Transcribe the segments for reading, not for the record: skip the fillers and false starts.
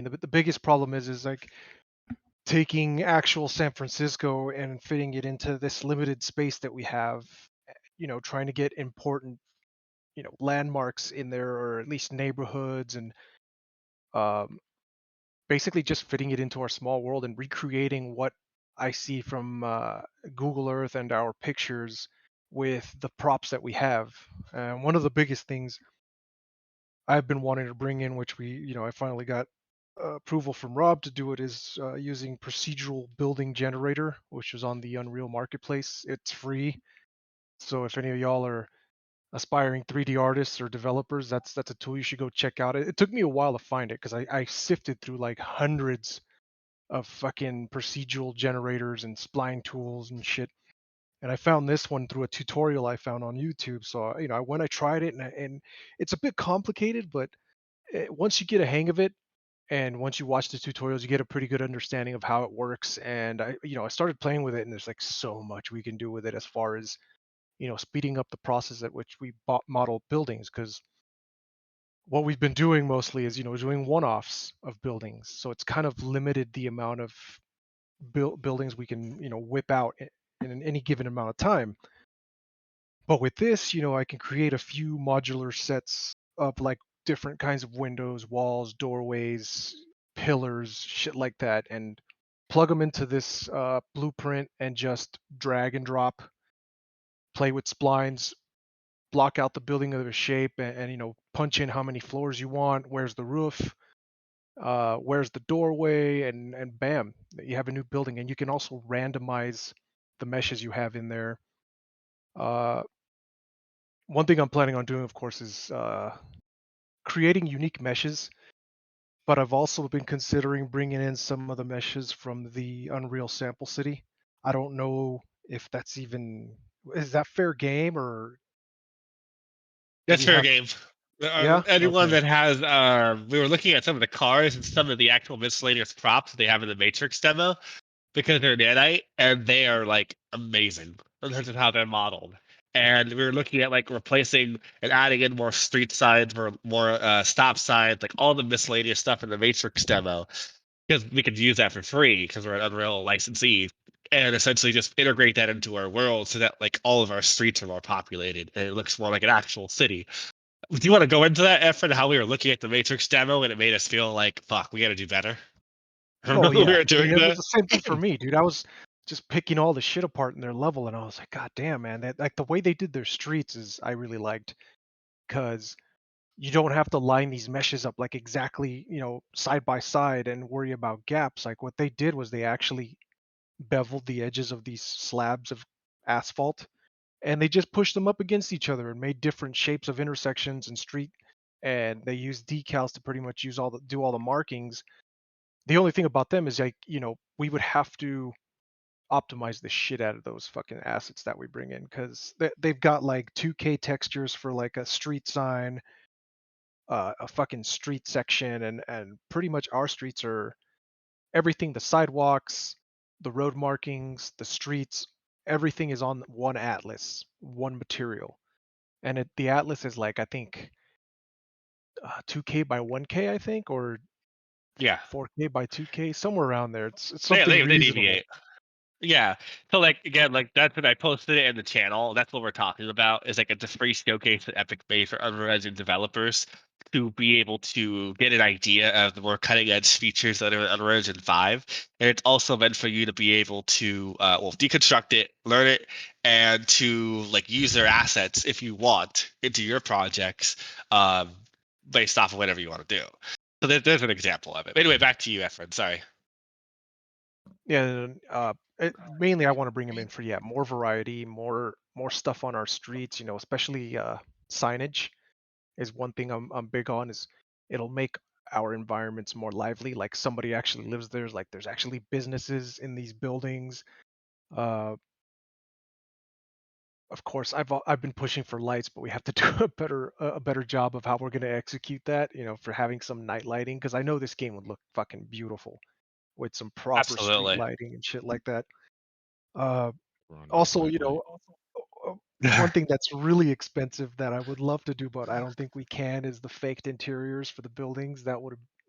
the biggest problem is like taking actual San Francisco and fitting it into this limited space that we have, trying to get important, landmarks in there, or at least neighborhoods, and um, basically just fitting it into our small world and recreating what I see from Google Earth and our pictures with the props that we have. And one of the biggest things I've been wanting to bring in, which I finally got approval from Rob to do it, is using procedural building generator, which is on the Unreal Marketplace. It's free. So if any of y'all are aspiring 3D artists or developers, that's a tool you should go check out. It took me a while to find it because I sifted through like hundreds of fucking procedural generators and spline tools and shit. And I found this one through a tutorial I found on YouTube. So when I tried it, and it's a bit complicated, but once you get a hang of it, and once you watch the tutorials, you get a pretty good understanding of how it works. And I started playing with it, and there's like so much we can do with it as far as speeding up the process at which we model buildings. Because what we've been doing mostly is doing one-offs of buildings, so it's kind of limited the amount of buildings we can whip out in any given amount of time. But with this, I can create a few modular sets of like different kinds of windows, walls, doorways, pillars, shit like that, and plug them into this blueprint and just drag and drop, play with splines, block out the building of a shape, and punch in how many floors you want, where's the roof, where's the doorway, and bam, you have a new building. And you can also randomize the meshes you have in there. Uh, One thing I'm planning on doing, of course, is creating unique meshes, but I've also been considering bringing in some of the meshes from the Unreal Sample City. I don't know if that's even, is that fair game, or do That's we fair have? game. Yeah. Anyone Okay. that has, we were looking at some of the cars and some of the actual miscellaneous props they have in the Matrix demo because they're nanite and they are like amazing in terms of how they're modeled. And we were looking at like replacing and adding in more street signs, more stop signs, like all the miscellaneous stuff in the Matrix demo because we could use that for free because we're an Unreal licensee, and essentially just integrate that into our world so that like all of our streets are more populated and it looks more like an actual city. Do you want to go into that effort, how we were looking at the Matrix demo and it made us feel like, fuck, we got to do better? Oh Remember when yeah. we were I mean, doing it was that? the same thing for me, dude. I was just picking all the shit apart in their level, and I was like, God damn, man, that like the way they did their streets is I really liked, because you don't have to line these meshes up like exactly, side by side and worry about gaps. Like what they did was they actually beveled the edges of these slabs of asphalt, and they just pushed them up against each other and made different shapes of intersections and street, and they used decals to pretty much do all the markings. The only thing about them is like, we would have to optimize the shit out of those fucking assets that we bring in, because they've got like 2K textures for like a street sign, a fucking street section, and pretty much our streets are everything, the sidewalks, the road markings, the streets, everything is on one atlas, one material. And the atlas is like, I think 2K by 1K, I think, or Yeah. 4K by 2K, somewhere around there. It's They, something they, they reasonable. deviate. Yeah. So like again, like that's when I posted it in the channel. That's what we're talking about. Is like it's a free showcase at Epic Bay for Unreal Engine developers to be able to get an idea of the more cutting edge features that are in Unreal Engine 5. And it's also meant for you to be able to deconstruct it, learn it, and to like use their assets if you want into your projects um, based off of whatever you want to do. So there's an example of it. Anyway, back to you, Efren. Sorry. Yeah, and, mainly I want to bring them in for, yeah, more variety, more stuff on our streets. Especially signage is one thing I'm big on. Is it'll make our environments more lively. Like somebody actually lives there. Like there's actually businesses in these buildings. Uh, of course, I've been pushing for lights, but we have to do a better job of how we're going to execute that. For having some night lighting, because I know this game would look fucking beautiful with some proper street Absolutely. lighting and shit like that. Uh, Run that Also, nightlight. one thing that's really expensive that I would love to do, but I don't think we can, is the faked interiors for the buildings.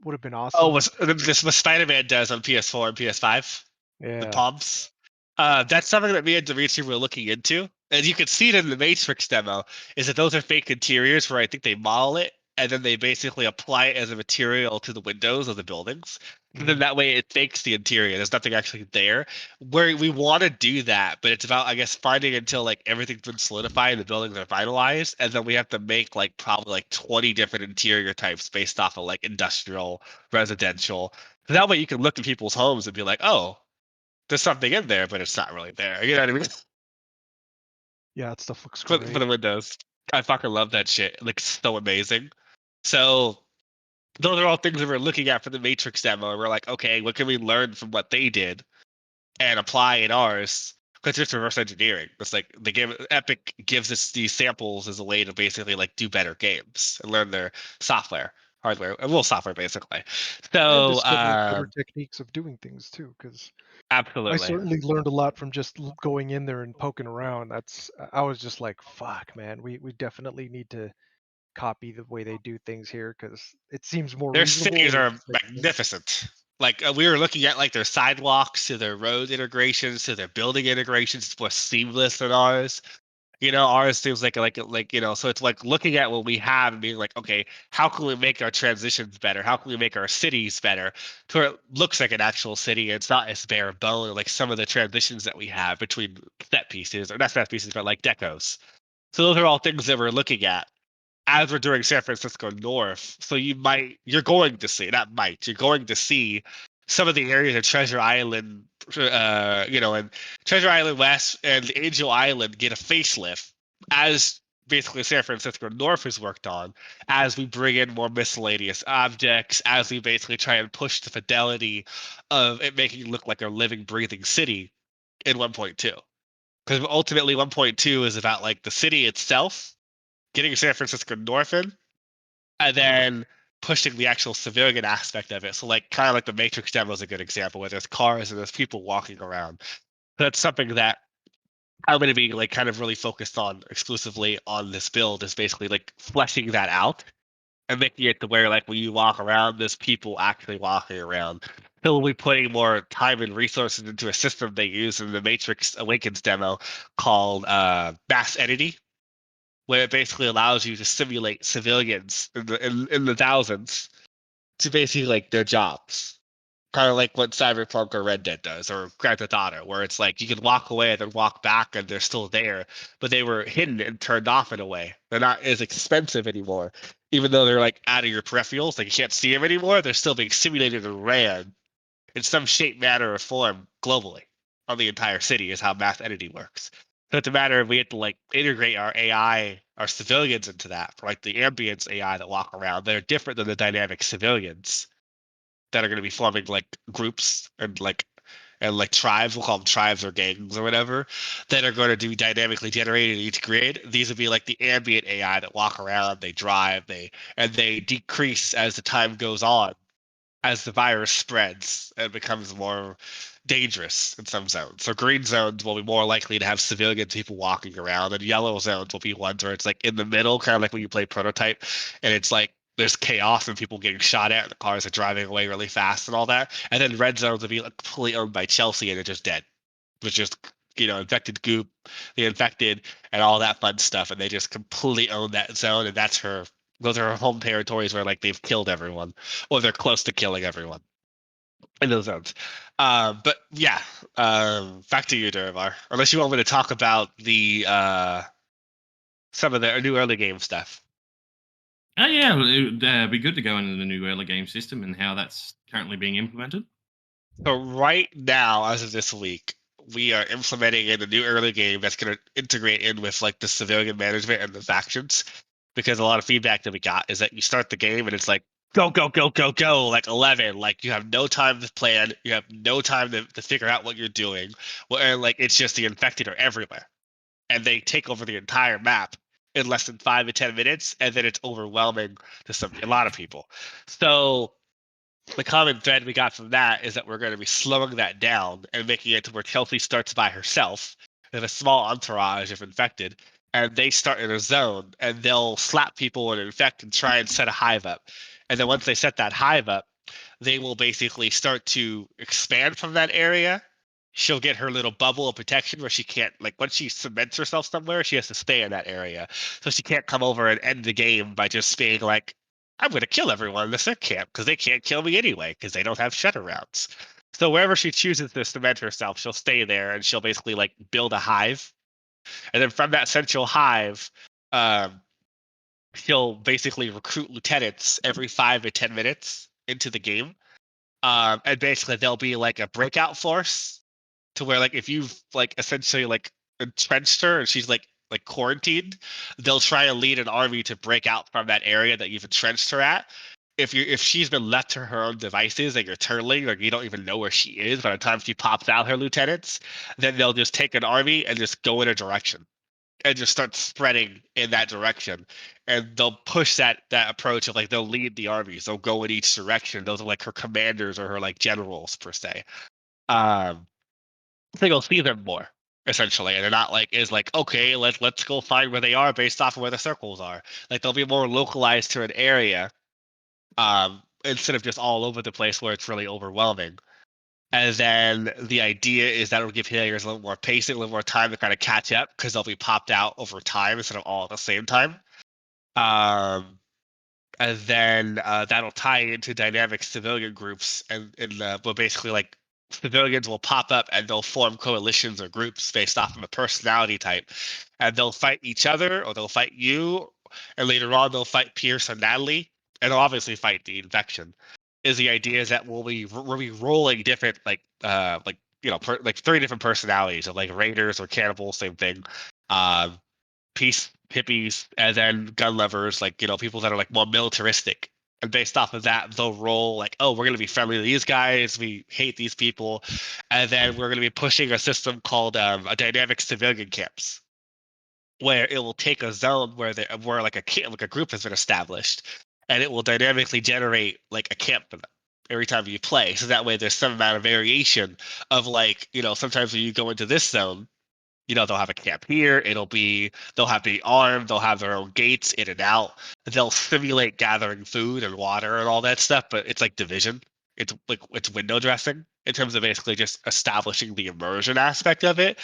would have been Oh, awesome. this what Spider-Man does on PS4 and PS5? The Yeah. palms. That's something that me and Dimitri were looking into. And you can see it in the Matrix demo, is that those are fake interiors where I think they model it and then they basically apply it as a material to the windows of the buildings. And then Mhm. that way it fakes the interior. There's nothing actually there. Where we want to do that, but it's about, I guess, finding until like everything's been solidified and the buildings are finalized. And then we have to make like probably like 20 different interior types based off of like industrial, residential. That way you can look at people's homes and be like, oh, there's something in there, but it's not really there. You know what I mean? Yeah, that stuff looks For great. the windows. I fucking love that shit. It looks so amazing. So those are all things that we're looking at for the Matrix demo. And we're like, okay, what can we learn from what they did and apply in ours? Because it's reverse engineering. It's like they give Epic gives us these samples as a way to basically like do better games and learn their software, hardware, well, software basically. And So discover better techniques of doing things too, because I absolutely. certainly learned a lot from just going in there and poking around. I was just like, fuck, man, we definitely need to copy the way they do things here because it seems more Their reasonable cities and it are just makes sense. magnificent. Like we were looking at like their sidewalks to their road integrations to their building integrations. It's more seamless than ours. Ours seems like so it's like looking at what we have and being like, okay, how can we make our transitions better? How can we make our cities better to where it looks like an actual city? And it's not as bare bone like some of the transitions that we have between set pieces or not set pieces, but like decos. So those are all things that we're looking at as we're doing San Francisco North. So you're going to see, not might, you're going to see some of the areas of Treasure Island, and Treasure Island West and Angel Island get a facelift as basically San Francisco North is worked on as we bring in more miscellaneous objects, as we basically try and push the fidelity of it making it look like a living, breathing city in 1.2. Because ultimately 1.2 is about like the city itself getting San Francisco North in, and then pushing the actual civilian aspect of it. So like kind of like the Matrix demo is a good example where there's cars and there's people walking around. That's something that I'm going to be like kind of really focused on exclusively on this build is basically like fleshing that out and making it to where like when you walk around, there's people actually walking around. So we'll be putting more time and resources into a system they use in the Matrix Awakens demo called Mass Entity, where it basically allows you to simulate civilians in the thousands to basically like their jobs. Kind of like what Cyberpunk or Red Dead does, or Grand Theft Auto, where it's like you can walk away and then walk back and they're still there, but they were hidden and turned off in a way. They're not as expensive anymore, even though they're like out of your peripherals, like you can't see them anymore. They're still being simulated and ran in some shape, manner, or form globally on the entire city is how mass entity works. So it's a matter of we have to like integrate our AI, our civilians into that, for like the ambience AI that walk around. They're different than the dynamic civilians that are going to be forming like groups and like tribes. We'll call them tribes or gangs or whatever that are going to be dynamically generated in each grid. These would be like the ambient AI that walk around, they drive, they decrease as the time goes on as the virus spreads and becomes more dangerous in some zones. So green zones will be more likely to have civilian people walking around, and yellow zones will be ones where it's like in the middle, kind of like when you play Prototype, and it's like there's chaos and people getting shot at, and the cars are driving away really fast and all that. And then red zones will be like completely owned by Chelsea and they're just dead. It's just infected goop, the infected, and all that fun stuff, and they just completely own that zone, and that's her. Those are her home territories where like they've killed everyone, or they're close to killing everyone in those zones. But yeah, back to you, Derivar. Unless you want me to talk about the some of the new early game stuff. Oh yeah, it'd be good to go into the new early game system and how that's currently being implemented. So right now, as of this week, we are implementing in a new early game that's going to integrate in with like the civilian management and the factions. Because a lot of feedback that we got is that you start the game and it's like go go go go go like 11, like you have no time to plan, you have no time to figure out what you're doing. Well, and like it's just the infected are everywhere, and they take over the entire map in less than 5 to 10 minutes, and then it's overwhelming to a lot of people. So the common thread we got from that is that we're going to be slowing that down and making it to where Chelsea starts by herself with a small entourage of infected, and they start in a zone and they'll slap people and infect and try and set a hive up. And then once they set that hive up, they will basically start to expand from that area. She'll get her little bubble of protection where she can't, like, once she cements herself somewhere, she has to stay in that area. So she can't come over and end the game by just being like, I'm going to kill everyone in the CERC camp because they can't kill me anyway because they don't have shutter rounds. So wherever she chooses to cement herself, she'll stay there and she'll basically like build a hive. And then from that central hive, um, she'll basically recruit lieutenants every 5 to 10 minutes into the game. And basically there'll be like a breakout force to where like if you've like essentially like entrenched her and she's like quarantined, they'll try to lead an army to break out from that area that you've entrenched her at. If she's been left to her own devices and you're turtling, like you don't even know where she is by the time she pops out her lieutenants, then they'll just take an army and just go in a direction and just start spreading in that direction. And they'll push that approach of like they'll lead the armies, they'll go in each direction. Those are like her commanders or her like generals per se. Um, so you'll see them more essentially, and they're not like is like okay, let's go find where they are based off of where the circles are. Like they'll be more localized to an area, instead of just all over the place where it's really overwhelming. And then the idea is that it'll give players a little more pacing, a little more time to kind of catch up because they'll be popped out over time instead of all at the same time. Um, and then that'll tie into dynamic civilian groups, but basically like civilians will pop up and they'll form coalitions or groups based off of a personality type, and they'll fight each other or they'll fight you, and later on they'll fight Pierce and Natalie, and they'll obviously fight the infection. Is the idea is that we'll be rolling different like like 3 different personalities of like raiders or cannibals, same thing. Um, peace hippies, and then gun lovers, like people that are like more militaristic. And based off of that, they'll roll like, oh, we're gonna be friendly to these guys, we hate these people, and then we're gonna be pushing a system called a dynamic civilian camps, where it will take a zone where like a group has been established, and it will dynamically generate like a camp for them every time you play. So that way, there's some amount of variation of like sometimes when you go into this zone, they'll have a camp here. They'll have the armed, they'll have their own gates in and out. They'll simulate gathering food and water and all that stuff, but it's like division. It's window dressing in terms of basically just establishing the immersion aspect of it.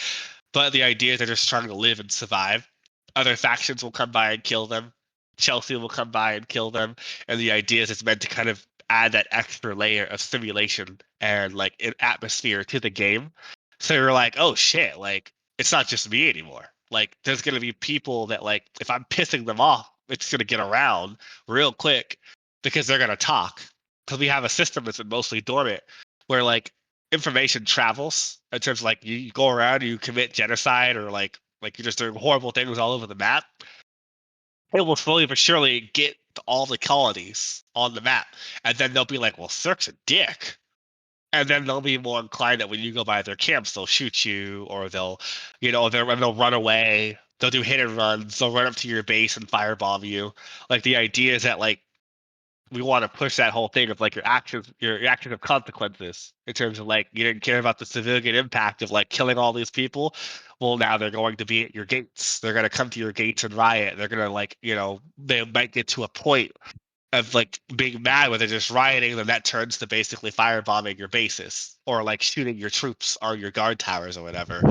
But the idea is they're just trying to live and survive. Other factions will come by and kill them. Chelsea will come by and kill them. And the idea is it's meant to kind of add that extra layer of simulation and like an atmosphere to the game. So you're like, oh shit, like it's not just me anymore. Like there's gonna be people that like if I'm pissing them off, it's gonna get around real quick because they're gonna talk. Because we have a system that's been mostly dormant where like information travels in terms of like you go around, you commit genocide or like you're just doing horrible things all over the map. It will slowly but surely get to all the colonies on the map. And then they'll be like, well, CERC's a dick. And then they'll be more inclined that when you go by their camps, they'll shoot you, or they'll run away. They'll do hit and runs. They'll run up to your base and firebomb you. Like the idea is that like we want to push that whole thing of like your actions have consequences in terms of like you didn't care about the civilian impact of like killing all these people. Well, now they're going to be at your gates. They're going to come to your gates and riot. They're going to like they might get to a point of like being mad when they're just rioting, then that turns to basically firebombing your bases or like shooting your troops or your guard towers or whatever.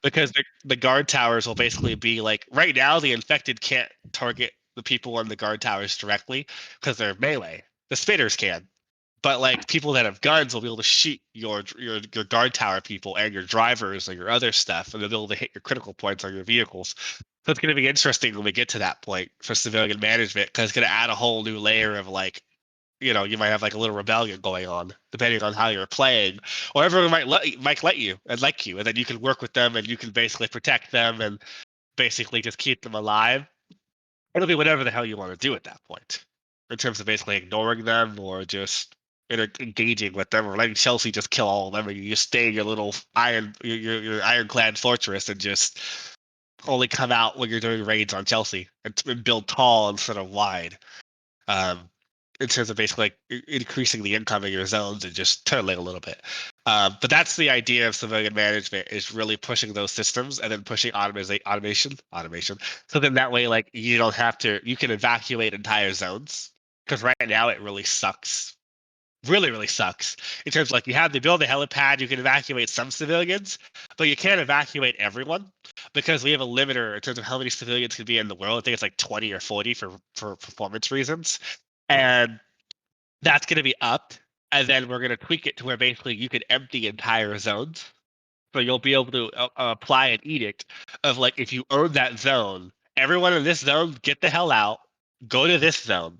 Because the guard towers will basically be like right now the infected can't target the people on the guard towers directly because they're melee. The spitters can. But like people that have guns will be able to shoot your guard tower people and your drivers and your other stuff, and they'll be able to hit your critical points on your vehicles. So it's going to be interesting when we get to that point for civilian management because it's going to add a whole new layer of like, you might have like a little rebellion going on depending on how you're playing, or everyone might let you and like you, and then you can work with them and you can basically protect them and basically just keep them alive. It'll be whatever the hell you want to do at that point, in terms of basically ignoring them or just engaging with them or letting Chelsea just kill all of them, and you just stay in your little your ironclad fortress and just only come out when you're doing raids on Chelsea and build tall instead of wide. In terms of basically like increasing the income in your zones and just turtling a little bit. But that's the idea of civilian management, is really pushing those systems and then pushing automation. So then that way, like you can evacuate entire zones, because right now it really sucks really, really sucks in terms of like you have to build a helipad, you can evacuate some civilians, but you can't evacuate everyone because we have a limiter in terms of how many civilians can be in the world. I think it's like 20 or 40 for performance reasons. And that's going to be upped. And then we're going to tweak it to where basically you can empty entire zones. So you'll be able to apply an edict of like, if you earn that zone, everyone in this zone, get the hell out, go to this zone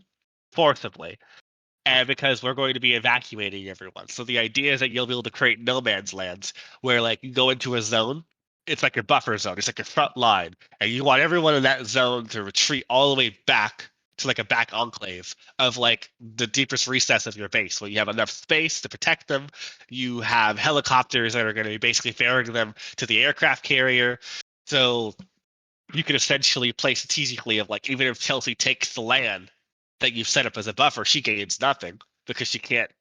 forcibly. And because we're going to be evacuating everyone. So the idea is that you'll be able to create no man's lands where like you go into a zone, it's like your buffer zone, it's like your front line, and you want everyone in that zone to retreat all the way back to like a back enclave of like the deepest recess of your base where you have enough space to protect them. You have helicopters that are going to be basically ferrying them to the aircraft carrier. So you can essentially play strategically of like, even if Chelsea takes the land that you've set up as a buffer, she gains nothing because she can't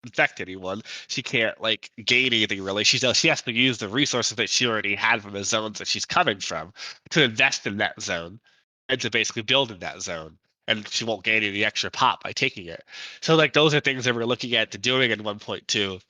infect anyone. She can't like gain anything really. She has to use the resources that she already had from the zones that she's coming from to invest in that zone and to basically build in that zone. And she won't gain any extra pop by taking it. So like those are things that we're looking at to doing in 1.2 to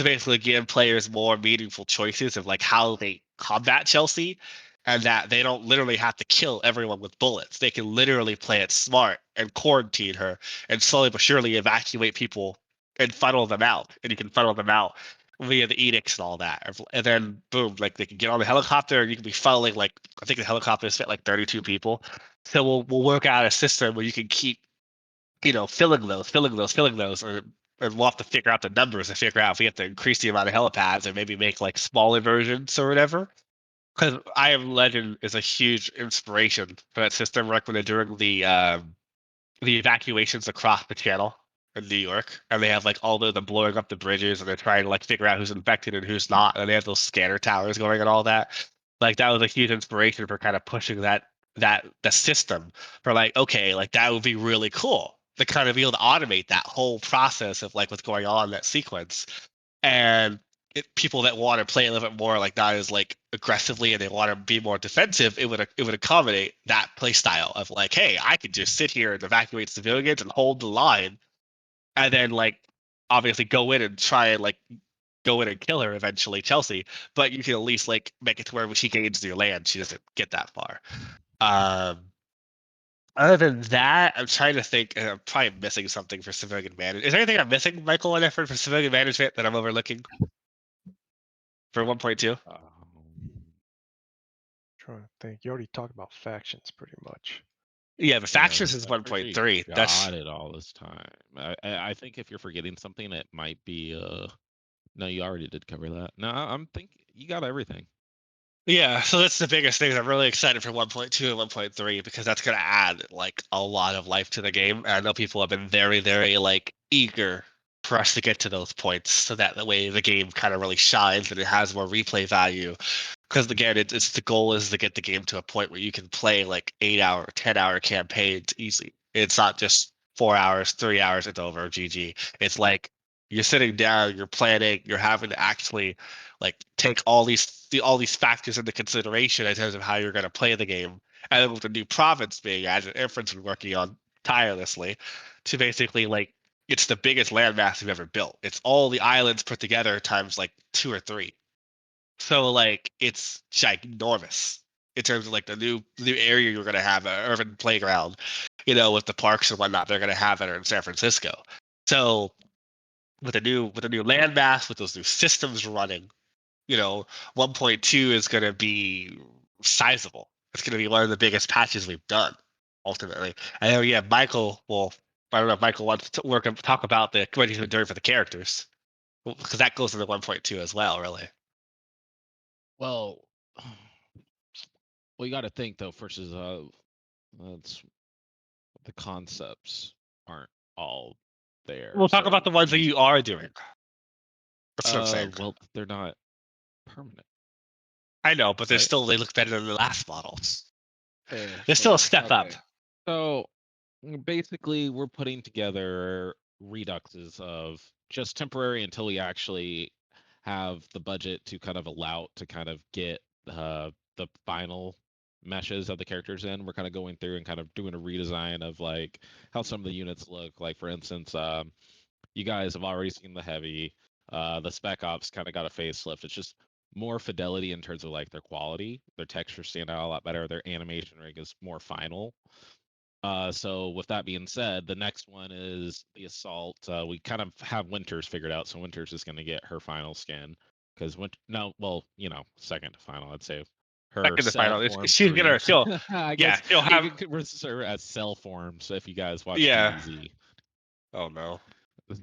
basically give players more meaningful choices of like how they combat Chelsea, and that they don't literally have to kill everyone with bullets. They can literally play it smart and quarantine her and slowly but surely evacuate people and funnel them out. And you can funnel them out via the edicts and all that. And then boom, like they can get on the helicopter and you can be funneling like, I think the helicopters fit like 32 people. So we'll work out a system where you can keep, filling those, or we'll have to figure out the numbers and figure out if we have to increase the amount of helipads or maybe make like smaller versions or whatever. Because I Am Legend is a huge inspiration for that system. Like when they're doing the evacuations across the channel in New York, and they have like all the blowing up the bridges, and they're trying to like figure out who's infected and who's not, and they have those scanner towers going and all that. Like that was a huge inspiration for kind of pushing the system for like, okay, like that would be really cool to kind of be able to automate that whole process of like what's going on in that sequence. And people that want to play a little bit more like not as like aggressively and they want to be more defensive, it would accommodate that play style of like, hey, I could just sit here and evacuate civilians and hold the line, and then like obviously go in and try and like go in and kill her eventually, Chelsea. But you can at least like make it to where when she gains your land, she doesn't get that far. Other than that, I'm trying to think, and I'm probably missing something for civilian management. Is there anything I'm missing, Michael, on effort for civilian management that I'm overlooking for 1.2? Trying to think. You already talked about factions pretty much. Yeah, but Yeah, factions is I'm pretty sure you 1.3. That's got it all this time. I think if you're forgetting something, it might be no, you already did cover that. No, I'm thinking you got everything. yeah. So that's the biggest thing. I'm really excited for 1.2 and 1.3 because that's gonna add like a lot of life to the game. And I know people have been very, very like eager for us to get to those points, so that the way the game kind of really shines and it has more replay value. Because again, it's the goal is to get the game to a point where you can play like 8-hour, 10-hour campaigns easy. It's not just 4 hours, 3 hours, it's over, GG. It's like you're sitting down, you're planning, you're having to actually like take all these factors into consideration in terms of how you're going to play the game. And then with the new province being added, Inference been working on tirelessly to basically like it's the biggest landmass we've ever built. It's all the islands put together times like 2 or 3. So like it's ginormous in terms of like the new area you're gonna have, an urban playground, with the parks and whatnot. They're gonna have it in San Francisco. So with the new landmass, with those new systems running, 1.2 is gonna be sizable. It's gonna be one of the biggest patches we've done ultimately. And then, yeah, Michael. Well, I don't know if Michael wants to talk about what he's been doing for the characters, because that goes into 1.2 as well, really. Well, you got to think though. First is that's the concepts aren't all there. We'll talk So about the ones that you are doing. That's what I'm saying. well, they're not permanent, I know, but right? they look better than the last models. Eh, They're still a step up. okay. So basically, we're putting together reduxes of just temporary until we actually have the budget to kind of allow to kind of get the final meshes of the characters in. We're kind of going through and kind of doing a redesign of like how some of the units look. Like for instance, you guys have already seen the heavy. The Spec Ops kind of got a facelift. It's just more fidelity in terms of like their quality. Their textures stand out a lot better. Their animation rig is more final. So with that being said, the next one is the Assault. We kind of have Winters figured out, so Winters is going to get her final skin because second to final, I'd say. Her Second to cell final. form She's 3. gonna she'll I yeah, guess she'll you have could consider her as cell forms if you guys watch yeah. DBZ. Oh no.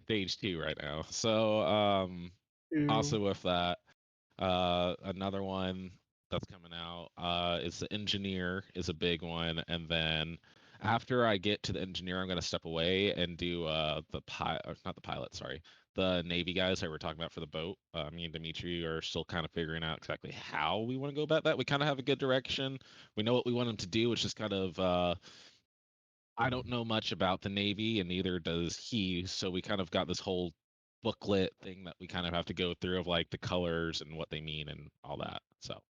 Stage 2 right now. So also with that, another one that's coming out is the Engineer is a big one, and then after I get to the Engineer, I'm gonna step away and do the Navy guys that we're talking about for the boat. Me and Dimitri are still kind of figuring out exactly how we want to go about that. We kind of have a good direction. We know what we want them to do. It's just kind of I don't know much about the Navy, and neither does he. So we kind of got this whole booklet thing that we kind of have to go through of like the colors and what they mean and all that. So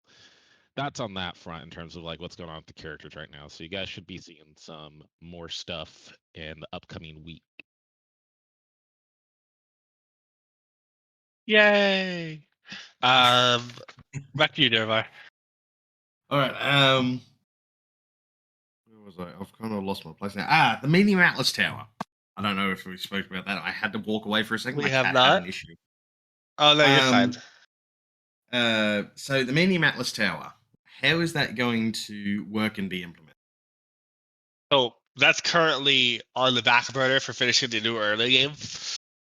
that's on that front in terms of like what's going on with the characters right now. So you guys should be seeing some more stuff in the upcoming week. Yay. Back to you, Dervi. All right. Where was I? I've kind of lost my place now. The Medium Atlas Tower. I don't know if we spoke about that. I had to walk away for a second. We My have cat not. had an issue. Oh no, you're fine. So the Medium Atlas Tower. How is that going to work and be implemented? So that's currently on the back burner for finishing the new early game.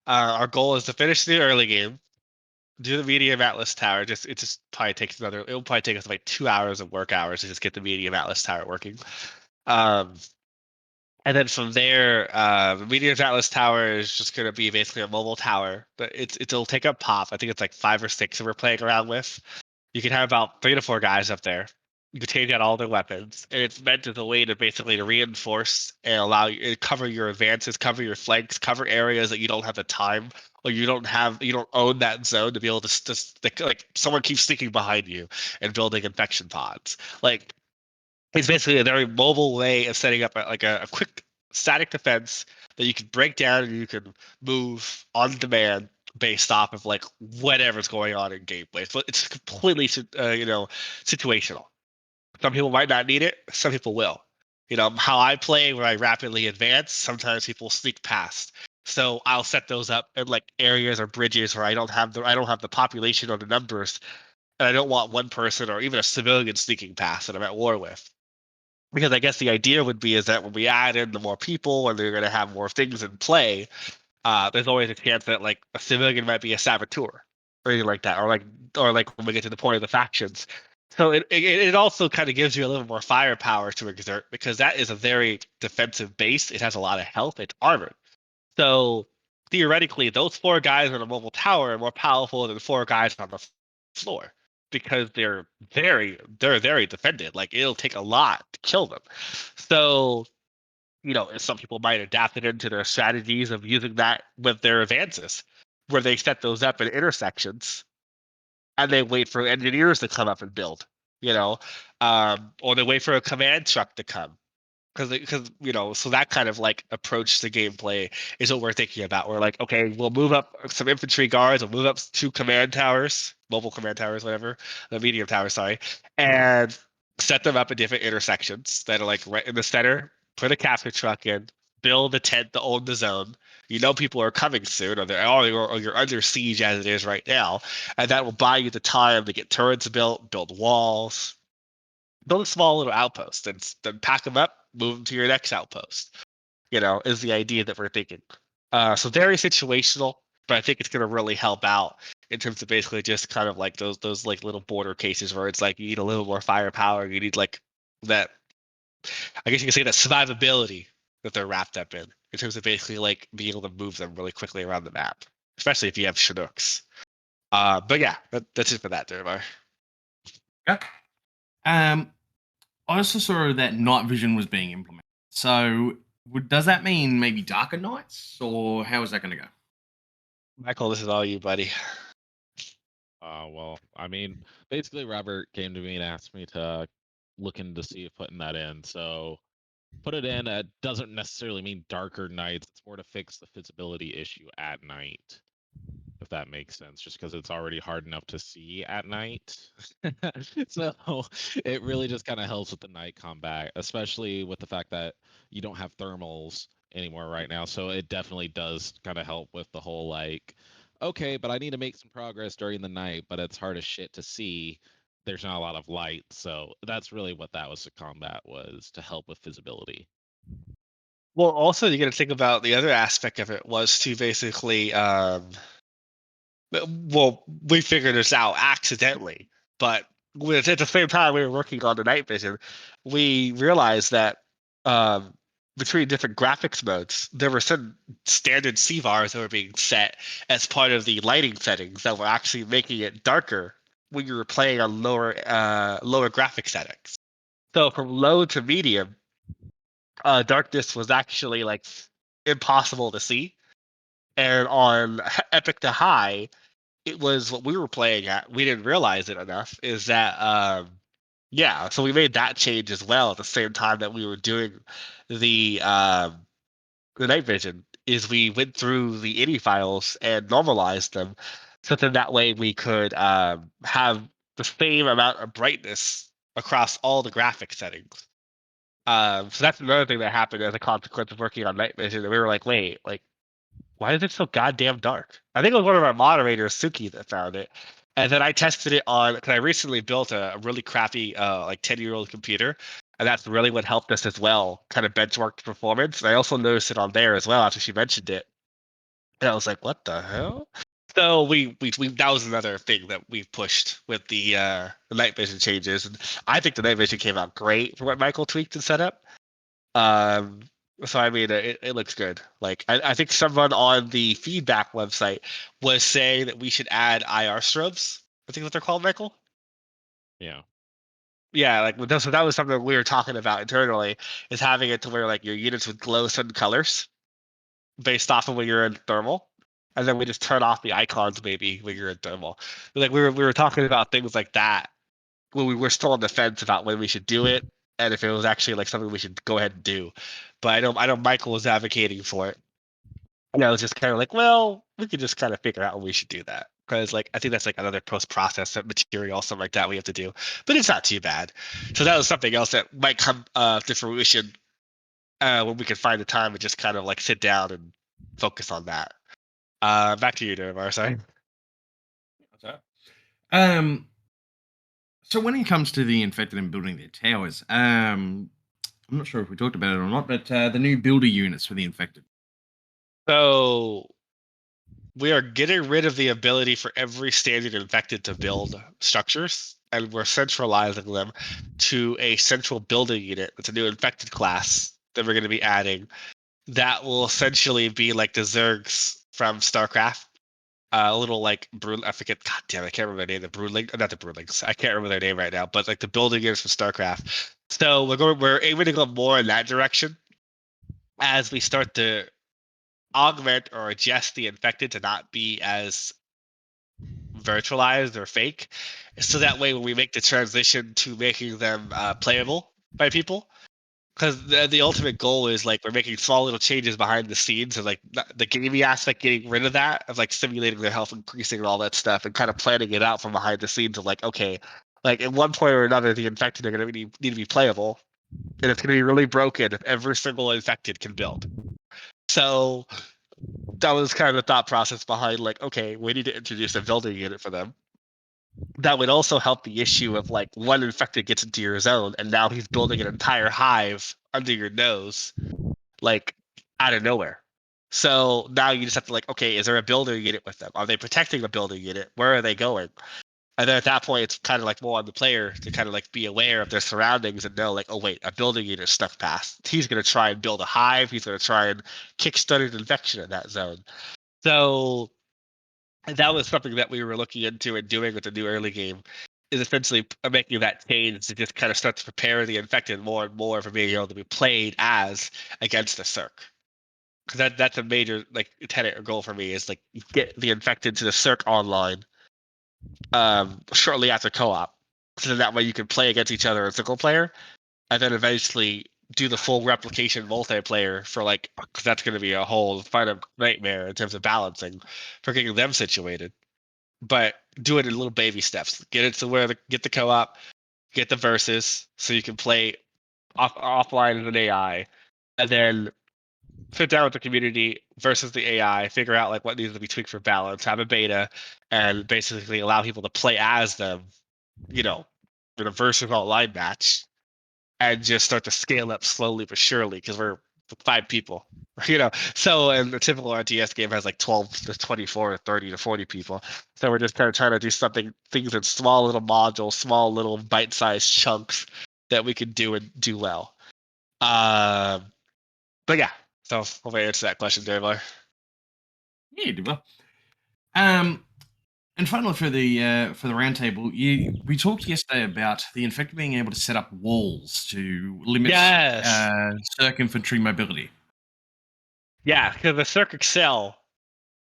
Our goal is to finish the early game, do the Medium Atlas Tower. It just probably takes it'll probably take us like 2 hours of work hours to just get the Medium Atlas Tower working. And then from there, the Medium Atlas Tower is just going to be basically a mobile tower, but it'll take up pop. I think it's like 5 or 6 that we're playing around with. You can have about 3 to 4 guys up there. You can take out all their weapons, and it's meant as a way to basically to reinforce and allow you to cover your advances, cover your flanks, cover areas that you don't have the time or you don't own that zone to be able to just like someone keeps sneaking behind you and building infection pods. Like it's basically a very mobile way of setting up a quick static defense that you can break down and you can move on demand based off of like whatever's going on in gameplay. So it's completely situational. Some people might not need it. Some people will. How I play when I rapidly advance. Sometimes people sneak past. So I'll set those up in like areas or bridges where I don't have the population or the numbers, and I don't want one person or even a civilian sneaking past that I'm at war with. Because I guess the idea would be is that when we add in the more people and they're going to have more things in play, there's always a chance that like a civilian might be a saboteur or anything like that, or like when we get to the point of the factions. So it also kind of gives you a little more firepower to exert because that is a very defensive base. It has a lot of health. It's armored. So theoretically, those 4 guys on a mobile tower are more powerful than 4 guys on the floor because they're very defended. Like it'll take a lot to kill them. So some people might adapt it into their strategies of using that with their advances, where they set those up in intersections and they wait for engineers to come up and build, or they wait for a command truck to come because so that kind of like approach to gameplay is what we're thinking about. We're like, okay, we'll move up some infantry guards, we'll move up 2 command towers, mobile command towers, whatever, the medium towers, sorry, and set them up in different intersections that are like right in the center. Put a capture truck in, build a tent to own the zone. People are coming soon, or you're under siege as it is right now, and that will buy you the time to get turrets built, build walls, build a small little outpost, and then pack them up, move them to your next outpost. Is the idea that we're thinking. So very situational, but I think it's going to really help out in terms of basically just kind of like those like little border cases where it's like you need a little more firepower. You need like that. I guess you could say that survivability that they're wrapped up in terms of basically like being able to move them really quickly around the map, especially if you have Chinooks. But yeah, that's it for that, Durbar. Yeah. I also saw that night vision was being implemented. So does that mean maybe darker nights, or how is that going to go? Michael, this is all you, buddy. Well, I mean, basically, Robert came to me and asked me to look into see if putting that in. So put it in. It doesn't necessarily mean darker nights. It's more to fix the visibility issue at night, if that makes sense, just because it's already hard enough to see at night. So it really just kind of helps with the night combat, especially with the fact that you don't have thermals anymore right now. So it definitely does kind of help with the whole like, okay, but I need to make some progress during the night, but it's hard as shit to see. There's not a lot of light. So that's really what that was to combat, was to help with visibility. Well, also you got to think about the other aspect of it was to basically, well, we figured this out accidentally, but at the same time we were working on the night vision, we realized that um, between different graphics modes, there were some standard CVARs that were being set as part of the lighting settings that were actually making it darker when you were playing on lower graphic settings. So from low to medium, darkness was actually like impossible to see, and on epic to high, it was what we were playing at. We didn't realize it enough. Is that yeah? So we made that change as well at the same time that we were doing the night vision. Is we went through the INI files and normalized them, so that way we could have the same amount of brightness across all the graphic settings. So that's another thing that happened as a consequence of working on night vision. And we were like, wait, like, why is it so goddamn dark? I think it was one of our moderators, Suki, that found it. And then I tested it on, because I recently built a really crappy, like 10-year-old computer. And that's really what helped us as well, kind of benchmark the performance. And I also noticed it on there as well after she mentioned it. And I was like, what the hell? So we that was another thing that we pushed with the night vision changes. And I think the night vision came out great for what Michael tweaked and set up. Um, so I mean, it looks good. Like I think someone on the feedback website was saying that we should add IR strobes. I think what they're called, Michael. Yeah. Yeah, like so that was something we were talking about internally, is having it to where like your units would glow certain colors based off of when you're in thermal, and then we just turn off the icons maybe when you're in thermal. Like we were talking about things like that when we were still on the fence about when we should do it and if it was actually like something we should go ahead and do. But I know Michael was advocating for it. And I was just kind of like, well, we could just kind of figure out when we should do that. Because like I think that's like another post-process material, something like that we have to do. But it's not too bad. So that was something else that might come to fruition when we can find the time to just kind of like sit down and focus on that. Back to you, Demar. Sorry. What's that? So when it comes to the infected and building their towers, I'm not sure if we talked about it or not, but the new builder units for the infected. So we are getting rid of the ability for every standard infected to build structures, and we're centralizing them to a central building unit. It's a new infected class that we're going to be adding. That will essentially be like the Zergs from StarCraft. A little like I forget. God damn, I can't remember their name. The Broodling, not the Broodlings. I can't remember their name right now. But like the building units from StarCraft. So we're aiming to go more in that direction as we start to augment or adjust the infected to not be as virtualized or fake, so that way when we make the transition to making them playable by people, because the ultimate goal is like we're making small little changes behind the scenes and like the gaming aspect, getting rid of that, of like simulating their health increasing and all that stuff, and kind of planning it out from behind the scenes of like, okay, like at one point or another the infected are going to need to be playable, and it's going to be really broken if every single infected can build. So that was kind of the thought process behind like, okay, we need to introduce a building unit for them. That would also help the issue of like one infected gets into your zone and now he's building an entire hive under your nose, like out of nowhere. So now you just have to like, okay, is there a building unit with them? Are they protecting a building unit? Where are they going? And then at that point, it's kind of like more on the player to kind of like be aware of their surroundings and know like, oh wait, a building unit stuck past. He's going to try and build a hive. He's going to try and kickstart an infection in that zone. So that was something that we were looking into and doing with the new early game, is essentially making that change to just kind of start to prepare the infected more and more for being able to be played as against the CERC. Because that's a major like tenet or goal for me, is like get the infected to the CERC online shortly after co-op, so that way you can play against each other in single player, and then eventually do the full replication multiplayer for like, because that's going to be a whole final nightmare in terms of balancing for getting them situated. But do it in little baby steps. Get it to where get the co-op, get the versus, so you can play offline as an AI, and then sit down with the community versus the AI, figure out like what needs to be tweaked for balance, have a beta, and basically allow people to play as them, in a versus online match, and just start to scale up slowly but surely because we're 5 people. So and the typical RTS game has like 12 to 24 to 30 to 40 people. So we're just kind of trying to do things in small little modules, small little bite-sized chunks that we can do and do well. But yeah, so hopefully I answer that question, Dervlar. Yeah, you did well. And finally, for the roundtable, we talked yesterday about the infected being able to set up walls to limit Yes. CERC infantry mobility. Yeah, because the CERC excel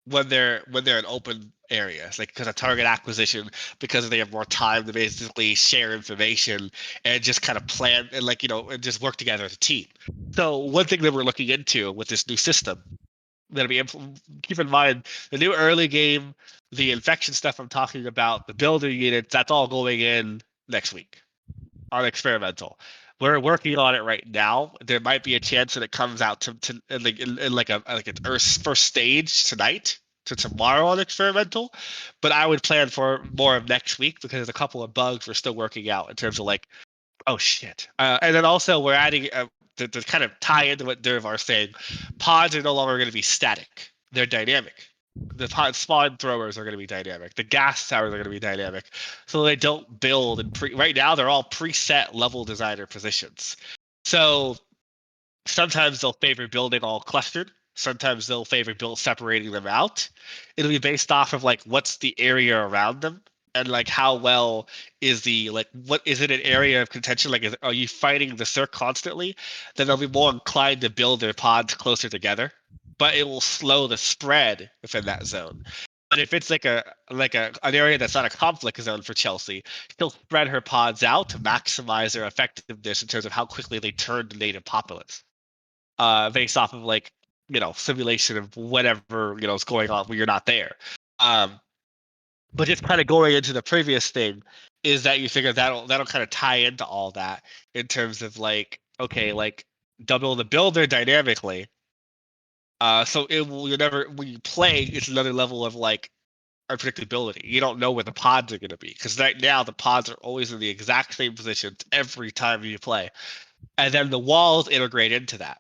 when they're in open areas, like because of target acquisition, because they have more time to basically share information and just kind of plan and and just work together as a team. So one thing that we're looking into with this new system that'll be keep in mind the new early game, the infection stuff I'm talking about, the builder units, that's all going in next week on experimental. We're working on it right now. There might be a chance that it comes out in like an first stage tonight to tomorrow on experimental, but I would plan for more of next week because there's a couple of bugs we're still working out in terms of like, oh shit, and then also we're adding to kind of tie into what Dervar's saying. Pods are no longer going to be static; they're dynamic. The pod spawn throwers are going to be dynamic. The gas towers are going to be dynamic, so they don't build and right now they're all preset level designer positions. So sometimes they'll favor building all clustered. Sometimes they'll favor separating them out. It'll be based off of like what's the area around them and like how well is what is it an area of contention? Like are you fighting the CERC constantly? Then they'll be more inclined to build their pods closer together, but it will slow the spread within that zone. But if it's like an area that's not a conflict zone for Chelsea, she'll spread her pods out to maximize their effectiveness in terms of how quickly they turn the native populace. Based off of simulation of whatever is going on when you're not there. But just kind of going into the previous thing is that you figure that'll kind of tie into all that in terms of double the builder dynamically. So it will when you play, it's another level of unpredictability. You don't know where the pods are going to be because right now the pods are always in the exact same positions every time you play, and then the walls integrate into that.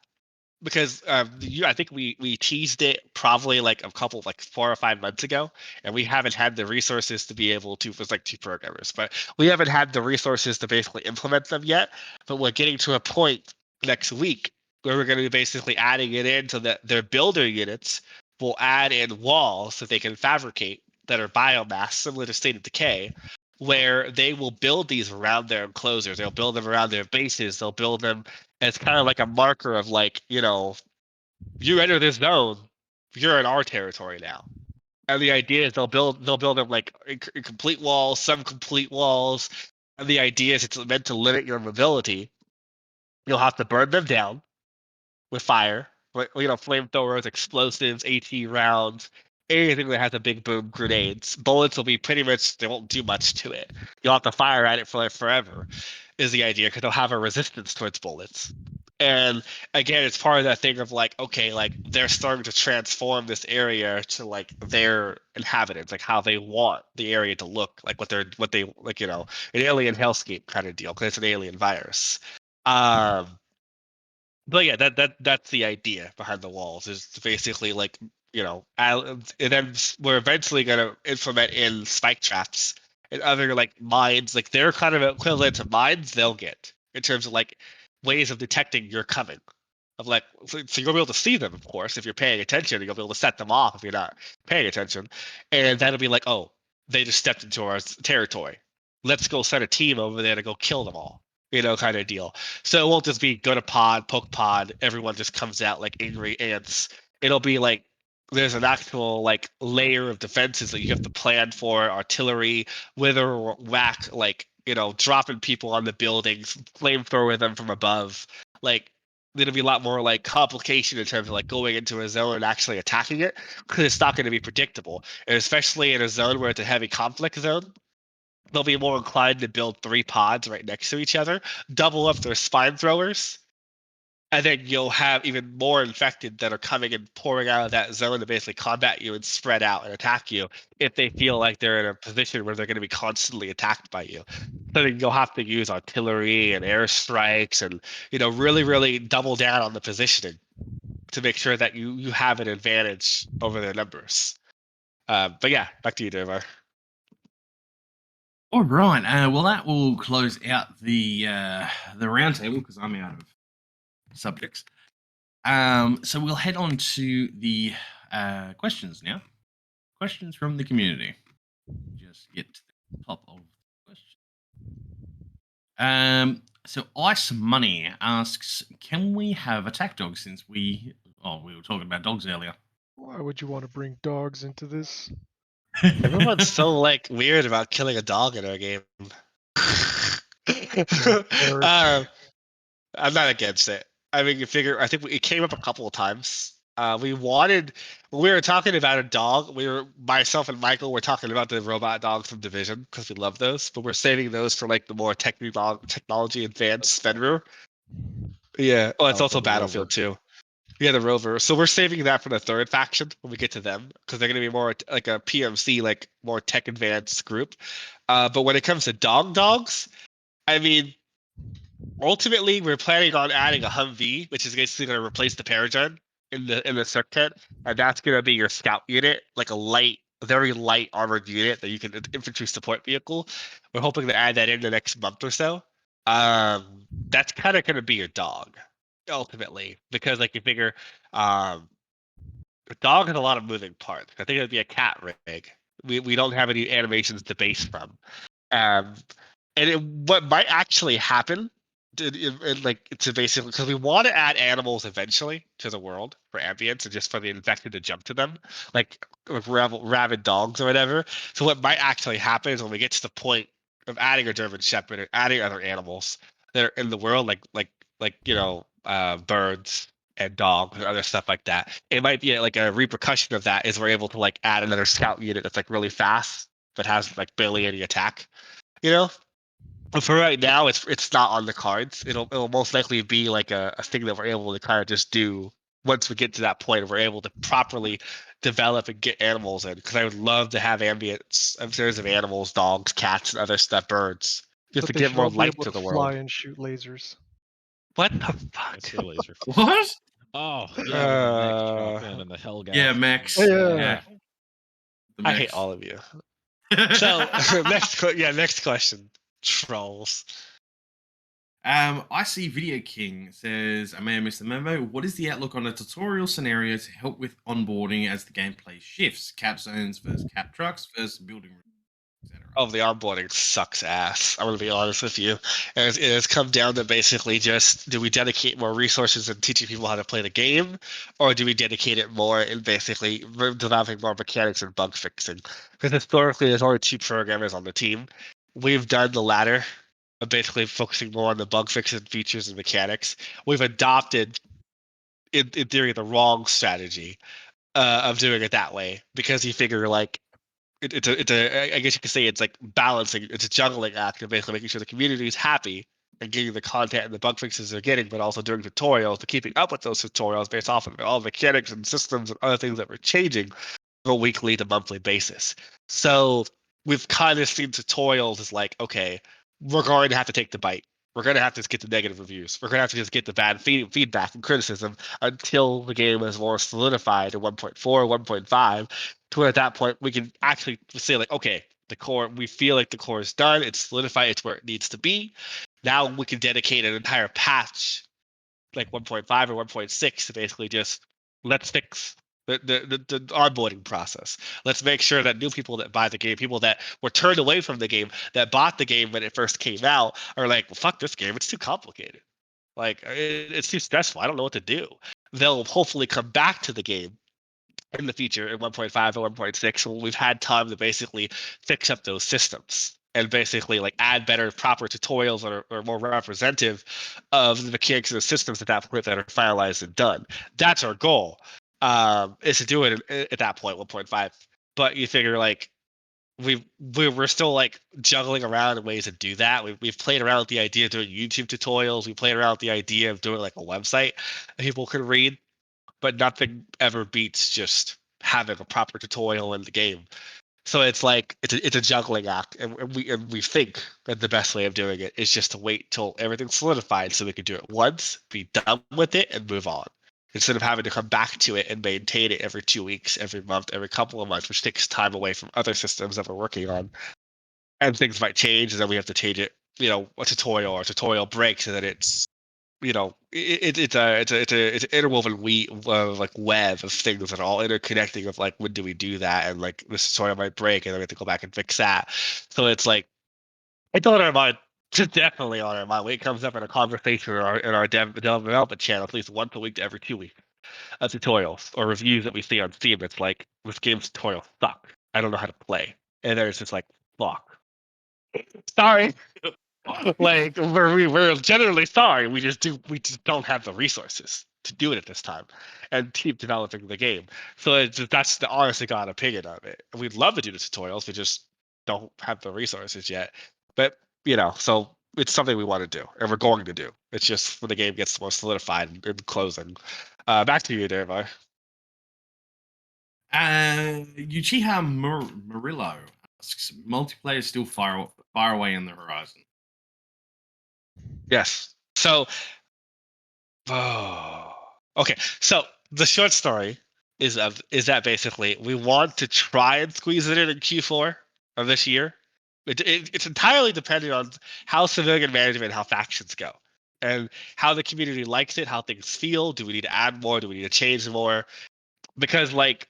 Because I think we teased it probably like a couple 4 or 5 months ago, and we haven't had the resources to be able to. It was like 2 programmers, but we haven't had the resources to basically implement them yet. But we're getting to a point next week where we're going to be basically adding it into their builder units. Will add in walls that they can fabricate that are biomass, similar to State of Decay, where they will build these around their enclosures. They'll build them around their bases. They'll build them as kind of like a marker of you enter this zone, you're in our territory now. And the idea is they'll build them like complete walls, some complete walls. And the idea is it's meant to limit your mobility. You'll have to burn them down with fire, flamethrowers, explosives, AT rounds, anything that has a big boom, grenades. Bullets will be pretty much, they won't do much to it. You'll have to fire at it for forever, is the idea, because they'll have a resistance towards bullets. And again, it's part of that thing of they're starting to transform this area to their inhabitants, how they want the area to look, what they an alien hellscape kind of deal, because it's an alien virus. But yeah, that's the idea behind the walls, is basically and then we're eventually gonna implement in spike traps and other mines, they're kind of equivalent to mines they'll get in terms of ways of detecting you're coming. Of so you'll be able to see them, of course, if you're paying attention, you'll be able to set them off if you're not paying attention. And that'll be oh, they just stepped into our territory. Let's go send a team over there to go kill them all. Kind of deal. So it won't just be go to pod, poke pod, everyone just comes out like angry ants. It'll be there's an actual layer of defenses that you have to plan for, artillery, wither or whack, dropping people on the buildings, flamethrower them from above. there'll be a lot more like complication in terms of like going into a zone and actually attacking it, because it's not going to be predictable. And especially in a zone where it's a heavy conflict zone, they'll be more inclined to build 3 pods right next to each other, double up their spine throwers, and then you'll have even more infected that are coming and pouring out of that zone to basically combat you and spread out and attack you if they feel like they're in a position where they're going to be constantly attacked by you. So then you'll have to use artillery and airstrikes and, really, really double down on the positioning to make sure that you have an advantage over their numbers. But yeah, back to you, Devar. All right. Well, that will close out the roundtable because I'm out of subjects. So we'll head on to the questions now. Questions from the community. Just get to the top of the question. So Ice Money asks, can we have attack dogs since we were talking about dogs earlier? Why would you want to bring dogs into this? Everyone's so like weird about killing a dog in our game. Eric. I'm not against it. I mean, I think it came up a couple of times. We were talking about a dog. Myself and Michael were talking about the robot dogs from Division because we love those, but we're saving those for like the more technology advanced Fenrir. Yeah. Oh, it's also Battlefield too. Yeah, the Rover. So we're saving that for the 3rd faction when we get to them because they're going to be more like a PMC, like more tech advanced group. But when it comes to dogs, I mean, ultimately we're planning on adding a Humvee, which is basically going to replace the Paragon in the CERC tent, and that's going to be your scout unit, like a very light armored unit that you can infantry support vehicle. We're hoping to add that in the next month or so. That's kind of going to be your dog ultimately, because like you figure a dog has a lot of moving parts. I think it'd be a cat rig. We don't have any animations to base from. What might actually happen to basically, because we want to add animals eventually to the world for ambience and just for the infected to jump to them, like rabid dogs or whatever. So what might actually happen is when we get to the point of adding a German Shepherd or adding other animals that are in the world, birds and dogs and other stuff like that, it might be like a repercussion of that is we're able to like add another scout unit that's like really fast but has like barely any attack, But for right now, it's not on the cards. It'll most likely be like a thing that we're able to kind of just do once we get to that point. We're able to properly develop and get animals in, because I would love to have ambience of series of animals, dogs, cats, and other stuff, birds, just But to they give should more all be life able to the fly world. and shoot lasers. What the fuck? What's your laser? What? Oh, yeah, when the mechs drop in and the Hellgas. Yeah, Max. Yeah. The I hate Max. all of you. So next question. Trolls. I see Video King says, I may have missed the memo. What is the outlook on a tutorial scenario to help with onboarding as the gameplay shifts? Cap zones versus cap trucks versus building rooms, etc. Oh, the onboarding sucks ass. I'm gonna be honest with you. It has come down to basically just, do we dedicate more resources in teaching people how to play the game, or do we dedicate it more in basically developing more mechanics and bug fixing? Because historically, there's only 2 programmers on the team. We've done the latter, of basically focusing more on the bug fixing features and mechanics. We've adopted, in theory, the wrong strategy of doing it that way, because you figure like it's a I guess you could say it's like balancing, it's a juggling act of basically making sure the community is happy and getting the content and the bug fixes they're getting, but also doing tutorials to keeping up with those tutorials based off of all the mechanics and systems and other things that we're changing on a weekly to monthly basis. So we've kind of seen tutorials as like, okay, we're going to have to take the bite. We're going to have to get the negative reviews. We're going to have to just get the bad feedback and criticism until the game is more solidified to 1.4, 1.5, to where at that point we can actually say like, okay, the core, we feel like the core is done. It's solidified. It's where it needs to be. Now we can dedicate an entire patch like 1.5 or 1.6 to basically just let's fix the onboarding process. Let's make sure that new people that buy the game, people that were turned away from the game, that bought the game when it first came out, are like, well, fuck this game. It's too complicated. Like, it's too stressful. I don't know what to do. They'll hopefully come back to the game in the future in 1.5 or 1.6 when we've had time to basically fix up those systems. and basically like add better, proper tutorials that are more representative of the mechanics of the systems at that point that are finalized and done. That's our goal. Is to do it at that point, 1.5. But you figure like we're still like juggling around in ways to do that. We've played around with the idea of doing YouTube tutorials. We played around with the idea of doing like a website that people can read, but nothing ever beats just having a proper tutorial in the game. So it's like it's a juggling act, and we think that the best way of doing it is just to wait till everything's solidified, so we can do it once, be done with it, and move on, instead of having to come back to it and maintain it every 2 weeks, every month, every couple of months, which takes time away from other systems that we're working on. And things might change, and then we have to change it. A tutorial breaks, and then it's it's an interwoven like web of things that are all interconnecting of like, when do we do that, and like this tutorial might break and then we have to go back and fix that. So it's like it's on our mind. It's definitely on our mind when it comes up in a conversation or in our development channel at least once a week to every 2 weeks of tutorials or reviews that we see on Steam. It's like, this game's tutorial suck. I don't know how to play, and there's just like, fuck. Sorry. Like we're generally sorry. We just don't have the resources to do it at this time, and keep developing the game. So that's the honest to God opinion of it. We'd love to do the tutorials, we just don't have the resources yet. But so it's something we want to do, and we're going to do. It's just when the game gets more solidified and closing. Back to you, Dervi. Uchiha Murillo asks, multiplayer still far away in the horizon. Yes. So, okay. So the short story is that basically we want to try and squeeze it in Q4 of this year. It's entirely dependent on how civilian management, how factions go, and how the community likes it, how things feel. Do we need to add more? Do we need to change more? Because like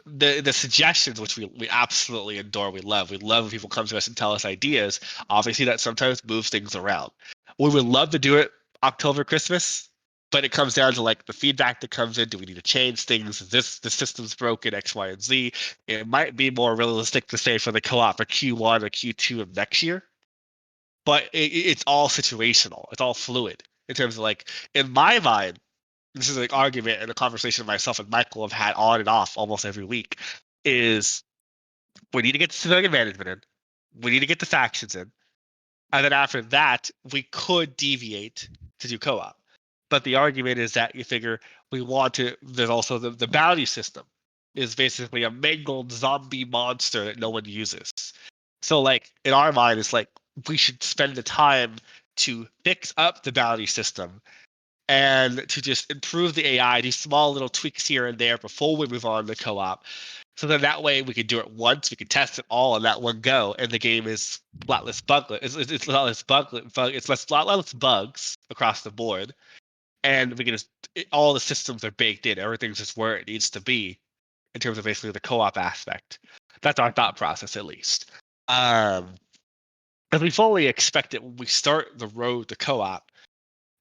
the suggestions, which we absolutely adore, we love when people come to us and tell us ideas. Obviously, that sometimes moves things around. We would love to do it October, Christmas, but it comes down to like the feedback that comes in. Do we need to change things? Is the system's broken, X, Y, and Z? It might be more realistic to say for the co-op for Q1 or Q2 of next year, but it's all situational. It's all fluid in terms of like, in my mind, this is an argument and a conversation myself and Michael have had on and off almost every week, is we need to get the civilian management in, we need to get the factions in, and then after that we could deviate to do co-op. But the argument is that you figure we want to, there's also the bounty system is basically a mangled zombie monster that no one uses. So like in our mind, it's like we should spend the time to fix up the bounty system and to just improve the AI, do small little tweaks here and there before we move on to co-op. So then that way we can do it once, we can test it all in that one go, and the game is less bugless. It's less it's less bugs across the board, and we can just all the systems are baked in. Everything's just where it needs to be in terms of basically the co-op aspect. That's our thought process, at least. And we fully expect it when we start the road to co-op.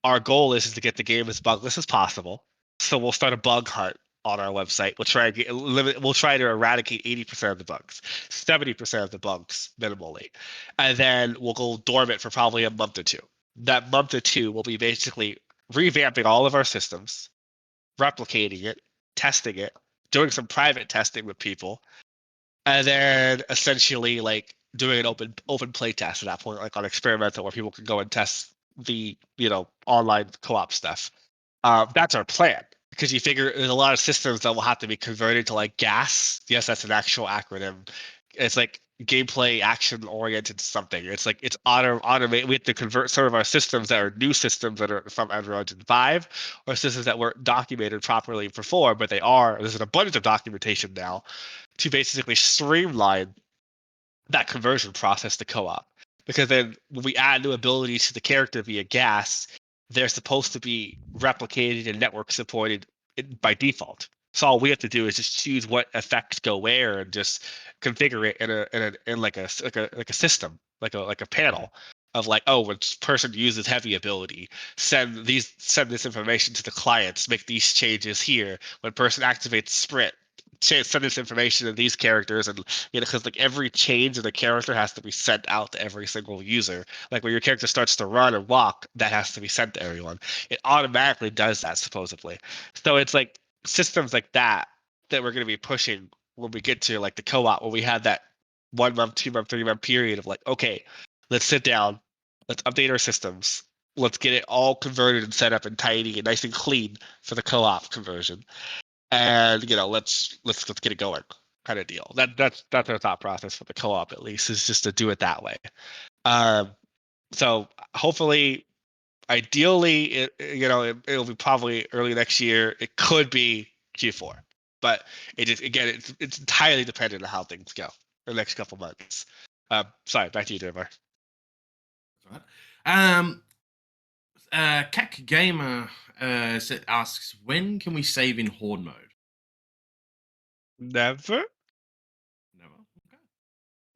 Our goal is to get the game as bugless as possible. So we'll start a bug hunt on our website. We'll try to eradicate 80% of the bugs, 70% of the bugs minimally, and then we'll go dormant for probably a month or two. That month or two will be basically revamping all of our systems, replicating it, testing it, doing some private testing with people, and then essentially like doing an open play test at that point, like on experimental, where people can go and test the online co-op stuff. That's our plan, because you figure there's a lot of systems that will have to be converted to like GAS. Yes, that's an actual acronym. It's like gameplay action oriented something. It's like it's automate. We have to convert some of our systems that are new systems that are from Unreal Engine 5, or systems that weren't documented properly before, but they are. There's an abundance of documentation now to basically streamline that conversion process to co-op. Because then when we add new abilities to the character via GAS, they're supposed to be replicated and network supported by default. So all we have to do is just choose what effects go where and just configure it in like a system, like a panel of like, oh, when person uses heavy ability, send this information to the clients, make these changes here. When person activates sprint, send this information to these characters, and because like every change in the character has to be sent out to every single user. Like when your character starts to run or walk, that has to be sent to everyone. It automatically does that supposedly. So it's like systems like that we're going to be pushing when we get to like the co-op, where we have that 1 month, 2 month, 3 month period of like, okay, let's sit down, let's update our systems, let's get it all converted and set up and tidy and nice and clean for the co-op conversion, and let's get it going, kind of deal. That's our thought process for the co-op, at least, is just to do it that way. So hopefully, ideally, it'll be probably early next year. It could be Q4, but it's entirely dependent on how things go the next couple months. Sorry, back to you, Dervar. That's right. Cac Gamer asks, when can we save in Horde mode? Never. Okay.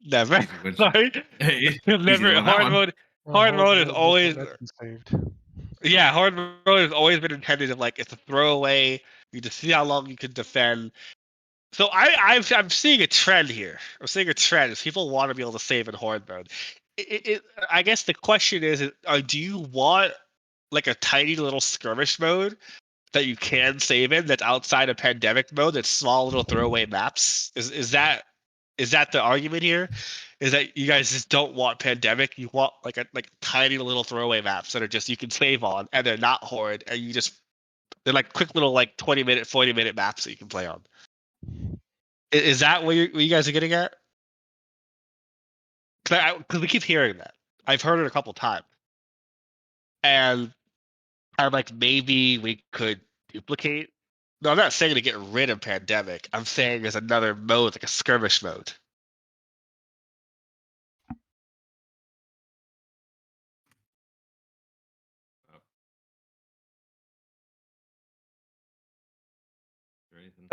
Never. Easy question. Sorry. Easy Never. on that Hard one. mode. Well, Hard mode is will always. let you saved. Yeah, hard mode has always been intended of like it's a throwaway. You just see how long you can defend. So I'm seeing a trend here. I'm seeing a trend. Is people want to be able to save in horde mode. I guess the question is, do you want like a tiny little skirmish mode that you can save in that's outside of pandemic mode? That's small little throwaway maps. Is that the argument here? Is that you guys just don't want pandemic? You want like tiny little throwaway maps that are just you can save on, and they're not horde, and they're like quick little like 20-minute, 40-minute maps that you can play on. Is that what you guys are getting at? Because we keep hearing that. I've heard it a couple times, and I'm like, maybe we could duplicate. No, I'm not saying to get rid of pandemic. I'm saying there's another mode, like a skirmish mode.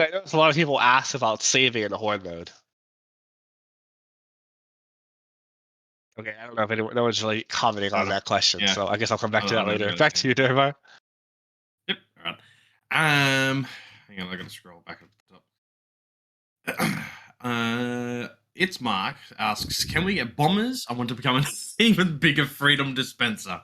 I know a lot of people ask about saving in the horde mode. Okay, I don't know if no one's really commenting on that question, so I guess I'll come back to that later. Back to you, Dervar. Yep. All right. Hang on, I gotta scroll back up the top. It's Mark asks, can we get bombers? I want to become an even bigger freedom dispenser.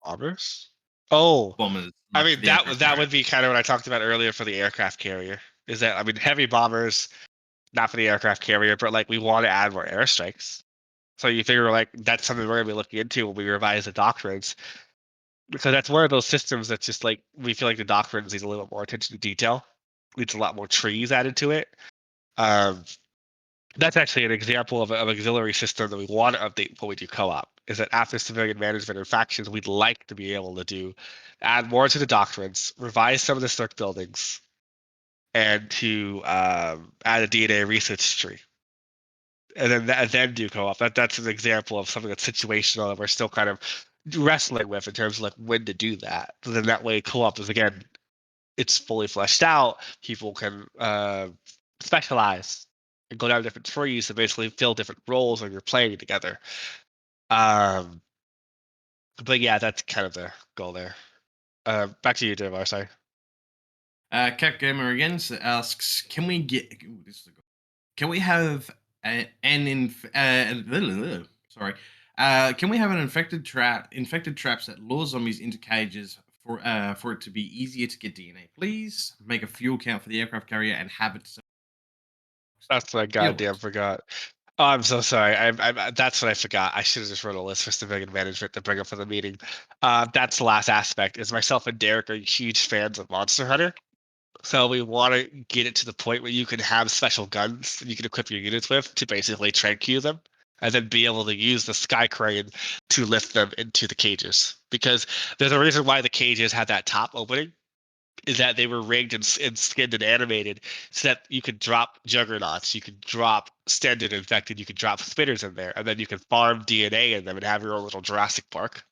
Bombers? Oh, Bombers. I mean that would be kind of what I talked about earlier for the aircraft carrier. Is that, I mean, heavy bombers, not for the aircraft carrier, but like we want to add more airstrikes. So you figure like that's something we're gonna be looking into when we revise the doctrines, because that's one of those systems that's just like we feel like the doctrines needs a little bit more attention to detail, needs a lot more trees added to it. That's actually an example of an auxiliary system that we want to update when we do co-op. Is that after civilian management and factions, we'd like to be able to add more to the doctrines, revise some of the CERC buildings, and to add a DNA research tree, and then do co-op. That's an example of something that's situational that we're still kind of wrestling with in terms of like when to do that. So then that way, co-op is, again, it's fully fleshed out. People can specialize and go down different trees to basically fill different roles when you're playing together. But yeah, that's kind of the goal there. Back to you, Dervar. Sorry. Cap Gamer again asks, can we get? Ooh, this is a good. Can we have sorry? Can we have an infected traps that lure zombies into cages for it to be easier to get DNA? Please make a fuel count for the aircraft carrier and have it. That's what I goddamn forgot. Oh, I'm so sorry. That's what I forgot. I should have just wrote a list for civilian management to bring up for the meeting. That's the last aspect. Is myself and Derek are huge fans of Monster Hunter, so we want to get it to the point where you can have special guns that you can equip your units with to basically tranq them, and then be able to use the sky crane to lift them into the cages. Because there's a reason why the cages had that top opening, is that they were rigged and skinned and animated so that you could drop juggernauts, you could drop standard infected, you could drop spitters in there, and then you can farm DNA in them and have your own little Jurassic Park.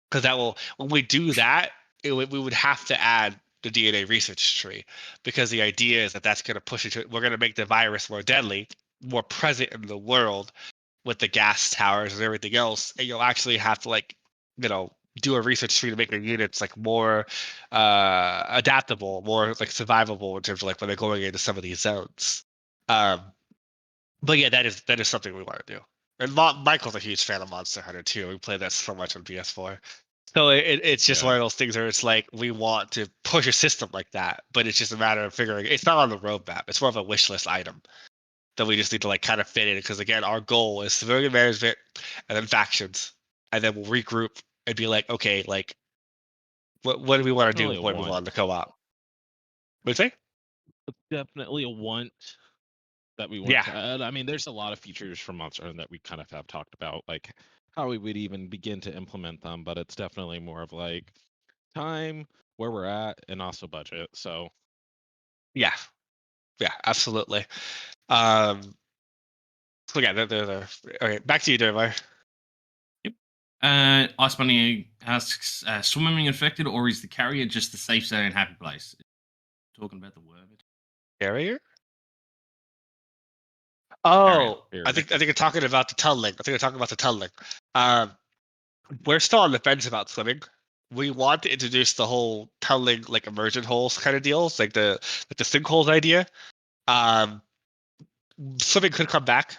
Because that will, when we do that, we would have to add the DNA research tree, because the idea is that that's going to push it. We're going to make the virus more deadly, more present in the world with the gas towers and everything else, and you'll actually have to do a research tree to make their units like more adaptable, more like survivable in terms of like when they're going into some of these zones. But yeah, that is something we want to do. And Michael's a huge fan of Monster Hunter too. We play that so much on PS4. So it's just one of those things where it's like we want to push a system like that, but it's just a matter of figuring. It's not on the roadmap. It's more of a wish list item that we just need to like kind of fit in. Because again, our goal is civilian management, and then factions, and then we'll regroup and be like, okay, like what do we want to do when we move on to co-op? What'd you say? It's definitely a want that we want Yeah. to add. I mean, there's a lot of features from Monster Hunter that we kind of have talked about, like how we would even begin to implement them, but it's definitely more of like time, where we're at, and also budget. So Yeah, absolutely. So yeah, they're okay. Back to you, Dermar. Ice Bunny asks, swimming infected, or is the carrier just the safe zone happy place? Talking about the worm. Carrier? Carrier. Oh, I think you're talking about the tunneling. I think you're talking about the tunneling. We're still on the fence about swimming. We want to introduce the whole tunneling, like immersion holes kind of deals, like the sinkholes idea. Swimming could come back.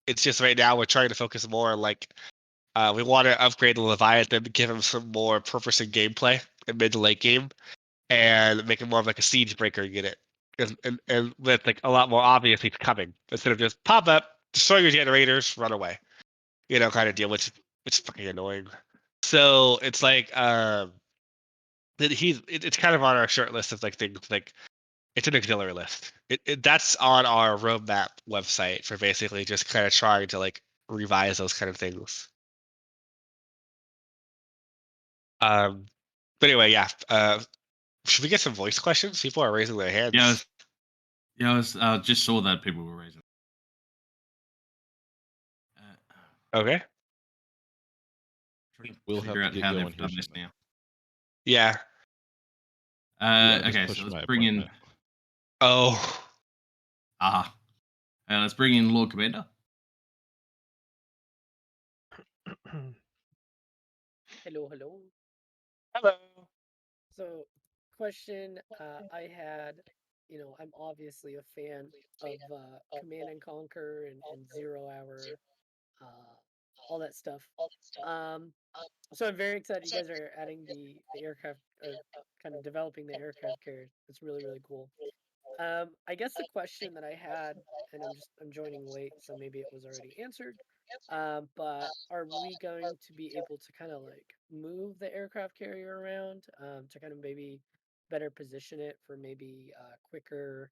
It's just right now we're trying to focus more on like we want to upgrade the Leviathan, give him some more purpose and gameplay in mid to late game, and make him more of like a siege breaker unit. And with like a lot more obvious he's coming instead of just pop up, destroy your generators, run away, kind of deal, which is fucking annoying. So it's like it's kind of on our short list of like things like it's an auxiliary list. That's on our roadmap website for basically just kind of trying to like revise those kind of things. But anyway, yeah. Should we get some voice questions? People are raising their hands. I was just saw that people were raising. Okay. we'll have to get how going they've here done this soon. now. Yeah. Okay, so let's bring in. Oh. Let's bring in Lord Commander. Hello, hello. Hello. So, question I had, I'm obviously a fan of Command and Conquer and Zero Hour, all that stuff. So I'm very excited you guys are adding the aircraft, or kind of developing the aircraft carrier. It's really really cool. I guess the question that I had, and I'm joining late, so maybe it was already answered. But are we going to be able to kind of like move the aircraft carrier around to kind of maybe better position it for maybe quicker,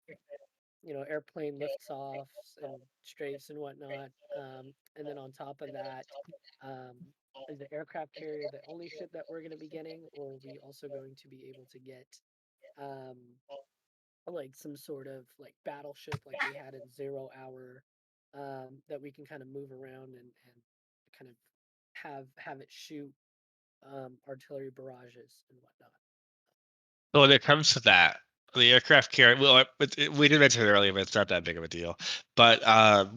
airplane lifts offs and strafes and whatnot? And then on top of that, um, is the aircraft carrier the only ship that we're going to be getting, or are we also going to be able to get um, like some sort of like battleship like we had in Zero Hour, that we can kind of move around and kind of have it shoot artillery barrages and whatnot? So when it comes to that, the aircraft carrier. Well, we did mention it earlier, but it's not that big of a deal. But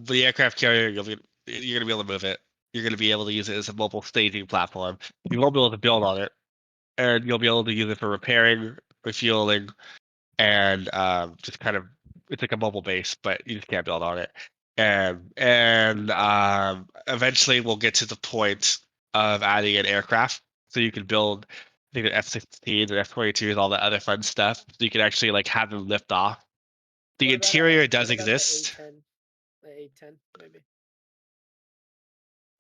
the aircraft carrier, you're gonna be able to move it. You're gonna be able to use it as a mobile staging platform. You won't be able to build on it, and you'll be able to use it for repairing, refueling, and just kind of it's like a mobile base, but you just can't build on it. And eventually we'll get to the point of adding an aircraft, so you can build, I think, the F-16s and F-22s, all the other fun stuff, so you can actually like have them lift off. The What about interior does what about exist. the A10 maybe?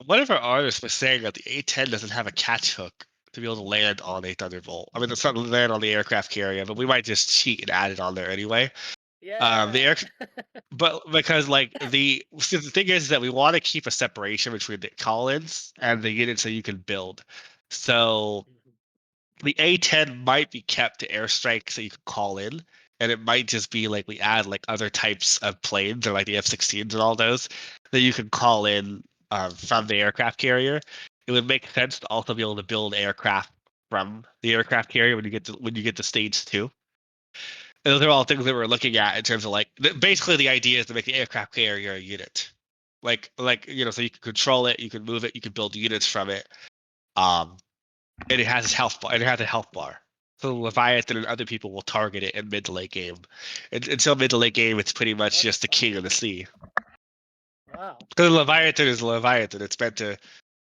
One of our artists was saying that the A10 doesn't have a catch hook to be able to land on a Thunderbolt. I mean, it's not land on the aircraft carrier, but we might just cheat and add it on there anyway. The air, Yeah. but because like so the thing is that we want to keep a separation between the call-ins and the units that you can build. So the A10 might be kept to airstrikes that you can call in, and it might just be like we add like other types of planes or like the F-16s and all those that you can call in from the aircraft carrier. It would make sense to also be able to build aircraft from the aircraft carrier when you get to stage 2. And those are all things that we're looking at in terms of like basically the idea is to make the aircraft carrier a unit, so you can control it, you can move it, you can build units from it. and it has a health bar. So the Leviathan and other people will target it in mid to late game. Until mid to late game, it's pretty much What just the the king of the sea. Wow. Because the Leviathan is the Leviathan. It's meant to.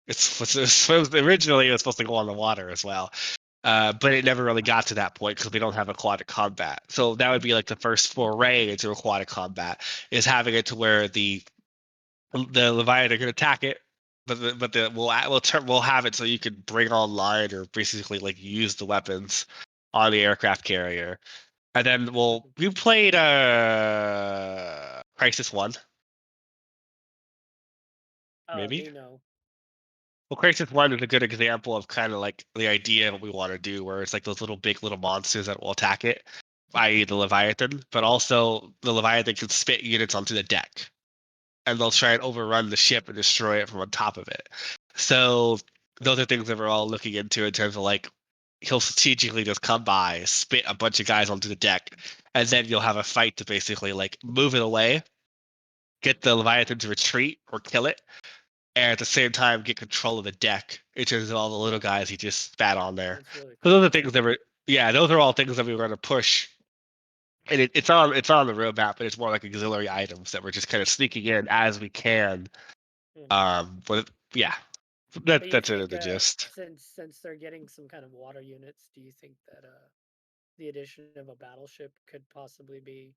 It swims. Originally, it was supposed to go on the water as well, but it never really got to that point because we don't have aquatic combat. So that would be like the first foray into aquatic combat, is having it to where the Leviathan can attack it, we'll have it so you can bring online or basically like use the weapons on the aircraft carrier, and then we played Crisis 1 maybe. Me no. Well, Crisis 1 is a good example of kind of like the idea of what we want to do, where it's like those little monsters that will attack it, i.e. the Leviathan, but also the Leviathan can spit units onto the deck, and they'll try and overrun the ship and destroy it from on top of it. So those are things that we're all looking into in terms of like he'll strategically just come by, spit a bunch of guys onto the deck, and then you'll have a fight to basically like move it away, get the Leviathan to retreat or kill it, and at the same time get control of the deck in terms of all the little guys he just spat on there. That's really So cool. those are things that those are all things that we were going to push. And it's on the roadmap, but it's more like auxiliary items that we're just kind of sneaking in as we can. But yeah, But you that's it in think the gist. since they're getting some kind of water units, do you think that the addition of a battleship could possibly be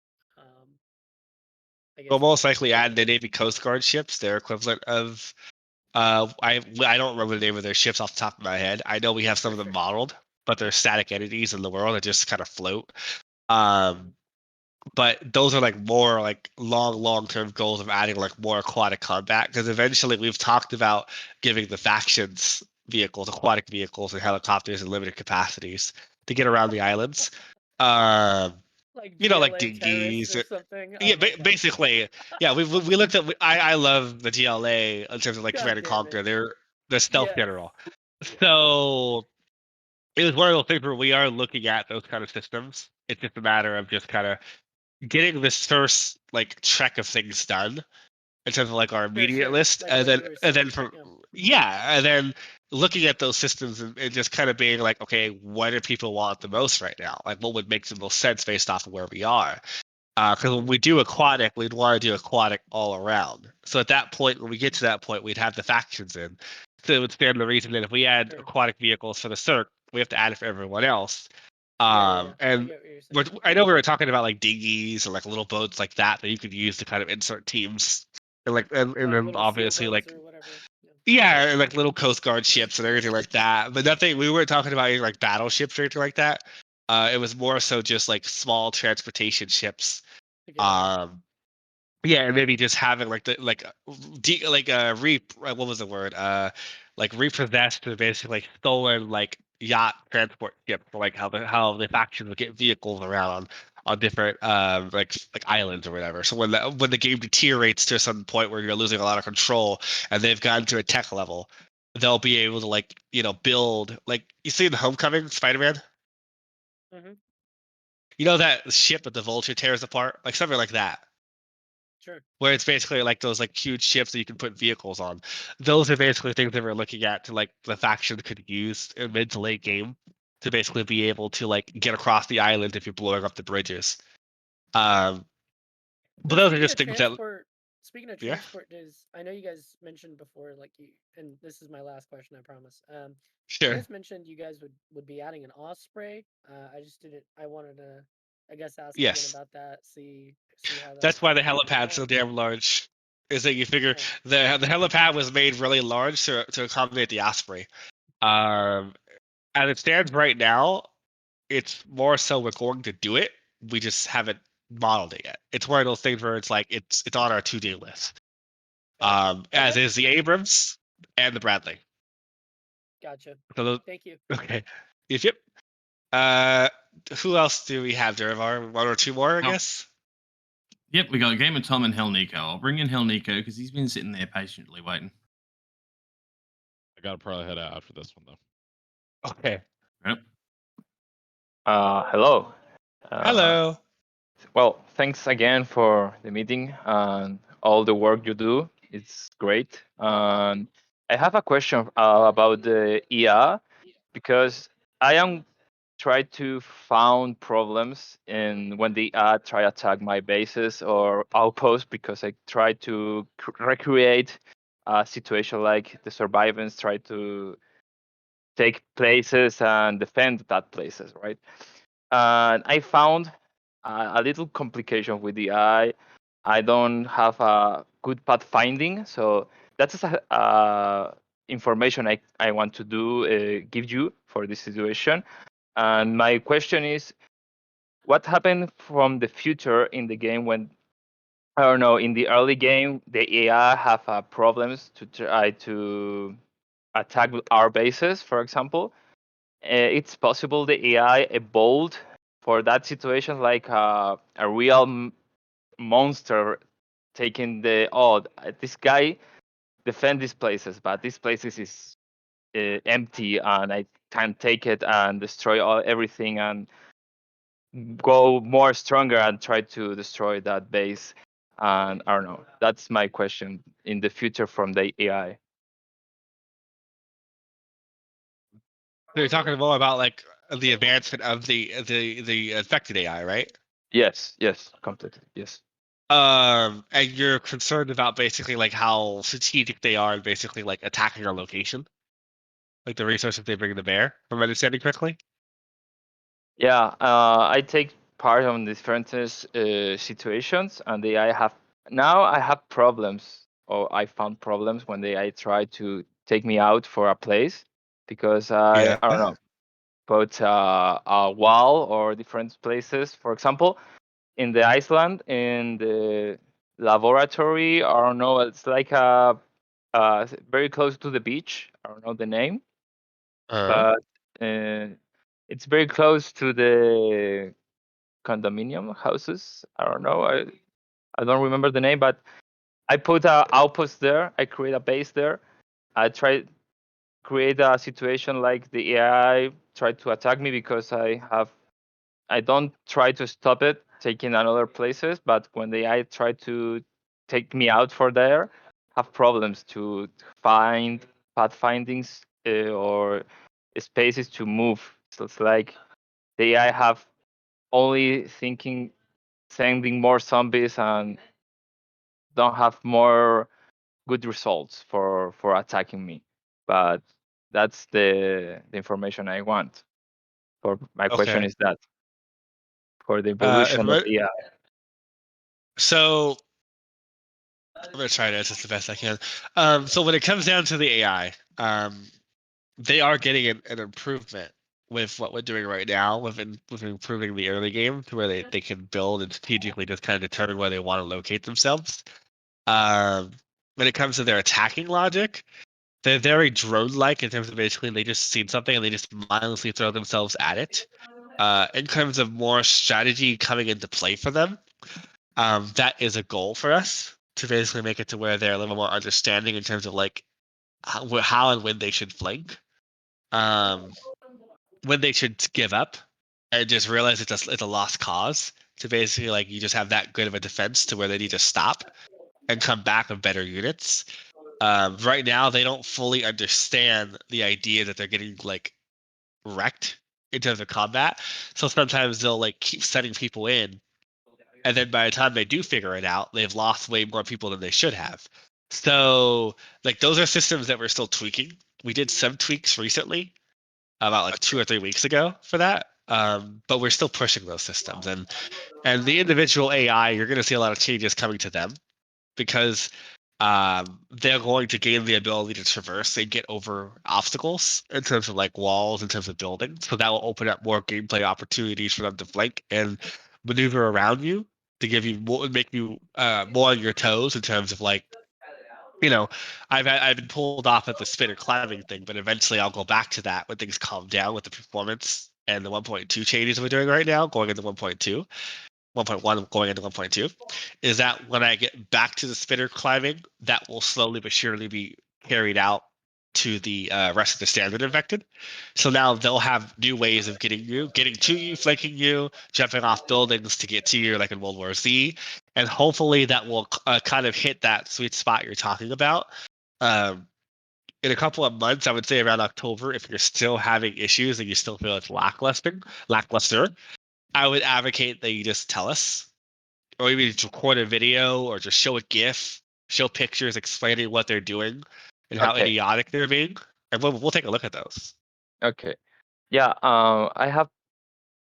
I We'll guess most one likely way add the to Navy Coast Guard ships, their equivalent of I don't remember the name of their ships off the top of my head. I know we have some of them modeled, but they're static entities in the world that just kind of float. But those are like more like long term goals of adding like more aquatic combat, because eventually we've talked about giving the factions vehicles, aquatic vehicles and helicopters in limited capacities to get around the islands. Um, like like GLA terrorists dinghies. or something? Yeah, Oh my god. basically, yeah. We looked at. I love the GLA in terms of like God Command and damn it. Conquer. They're stealth Yes. general. Yes. So it was one of those things where we are looking at those kind of systems. It's just a matter of just kind of getting this first like trek of things done in terms of like our immediate Sure. list, Like what you were saying. and then looking at those systems and just kind of being like, okay, what do people want the most right now? Like, what would make the most sense based off of where we are? Because when we do aquatic, we'd want to do aquatic all around. So at that point, when we get to that point, we'd have the factions in. So it would stand the reason that if we add Sure. aquatic vehicles for the CERC, we have to add it for everyone else. Yeah. I And get what you're saying. I know we were talking about like dinghies or like little boats like that you could use to kind of insert teams, and and Like then little obviously sailboats like or whatever. and like little Coast Guard ships and everything like that. But nothing. We weren't talking about any like battleships or anything like that. It was more so just like small transportation ships. To get around. Yeah, and maybe just having like what was the word? Like repossessed or basically like stolen like yacht transport ships, for like how the factions would get vehicles around on different like islands or whatever. So when the game deteriorates to some point where you're losing a lot of control and they've gotten to a tech level, they'll be able to like build like you see in Homecoming Spider-Man. Mm-hmm. You know that ship that the Vulture tears apart, like something like that. Sure. Where it's basically like those like huge ships that you can put vehicles on. Those are basically things that we're looking at to like the faction could use in mid to late game to basically be able to like get across the island if you're blowing up the bridges. But So those are just things that speaking of yeah, transport, I know you guys mentioned before, like and this is my last question, I promise. You sure. guys mentioned you guys would be adding an osprey. I just didn't. I wanted to, I guess, ask again Yes. about that. See how That's that's why the coming helipad's so along. damn large. Is that you figure Oh, the helipad was made really large to accommodate the Osprey. Um as it stands right now, it's more so we're going to do it. We just haven't modeled it yet. It's one of those things where it's like it's on our to-do list. gotcha. As Okay, is the Abrams and the Bradley. gotcha. So those, Thank you. okay. Yep. Uh, who else do we have, Derivar? One or two more, I Oh. guess. Yep, we got Game of Tom and Hell Nico. I'll bring in Hell Nico because he's been sitting there patiently waiting. I gotta probably head out after this one though. Okay. Yep. Hello. Hello. Well, thanks again for the meeting and all the work you do. It's great. I have a question about the IA. because I am try to found problems in when they try attack my bases or outposts, because I try to recreate a situation like the survivors try to take places and defend that places, right? And I found a little complication with the eye. I don't have a good path finding, so that's information I want to give you for this situation. And my question is, what happened from the future in the game when, I don't know, in the early game the AI have problems to try to attack our bases, for example. It's possible the AI evolved for that situation, like a real monster taking this guy defend these places, but these places is empty, and I can take it and destroy everything and go more stronger and try to destroy that base. And I don't know. That's my question in the future from the AI. So you're talking more about like the advancement of the affected AI, right? Yes, completely. Yes. And you're concerned about basically like how strategic they are and basically like attacking our location, like the resources they bring to bear. If I'm understanding correctly. Yeah, I take part on different situations, and I have problems, or I found problems when I try to take me out for a place, because Yeah. I don't know, put a wall or different places. For example, in the Iceland, in the laboratory, I don't know, it's like very close to the beach. I don't know the name, Uh, but it's very close to the condominium houses. I don't know. I don't remember the name, but I put a outpost there. I create a base there. I try create a situation like the AI tried to attack me, because I don't try to stop it taking another places, but when the AI try to take me out for there, have problems to find path findings or spaces to move. So it's like the AI have only thinking sending more zombies and don't have more good results for attacking me. But that's the information I want. For my question okay. is that for the evolution of AI. So I'm gonna try to answer this the best I can. So when it comes down to the AI, they are getting an improvement with what we're doing right now, with improving the early game to where they can build and strategically just kind of determine where they want to locate themselves. Um, when it comes to their attacking logic, they're very drone-like in terms of basically they just seen something and they just mindlessly throw themselves at it. In terms of more strategy coming into play for them, that is a goal for us to basically make it to where they're a little more understanding in terms of like how and when they should flank, um, when they should give up, and just realize it's a lost cause. To basically like you just have that good of a defense to where they need to stop and come back with better units. Right now, they don't fully understand the idea that they're getting like wrecked in terms of combat. So sometimes they'll like keep sending people in, and then by the time they do figure it out, they've lost way more people than they should have. So like those are systems that we're still tweaking. We did some tweaks recently, about like 2 or 3 weeks ago for that. But we're still pushing those systems, and the individual AI, you're going to see a lot of changes coming to them because they're going to gain the ability to traverse and get over obstacles in terms of like walls, in terms of buildings. So that will open up more gameplay opportunities for them to flank and maneuver around you to give you more, make you more on your toes in terms of like, you know, I've been pulled off at the spinner climbing thing, but eventually I'll go back to that when things calm down with the performance and the 1.2 changes we're doing right now, going into 1.2. 1.1 going into 1.2 is that when I get back to the spinner climbing, that will slowly but surely be carried out to the rest of the standard infected. So now they'll have new ways of getting to you, flanking you, jumping off buildings to get to you, like in World War Z, and hopefully that will kind of hit that sweet spot you're talking about. Um, in a couple of months, I would say around October, if you're still having issues and you still feel it's lackluster, I would advocate that you just tell us, or maybe just record a video or just show a GIF, show pictures explaining what they're doing and how Okay. idiotic they're being, and we'll take a look at those. Okay. Yeah. I have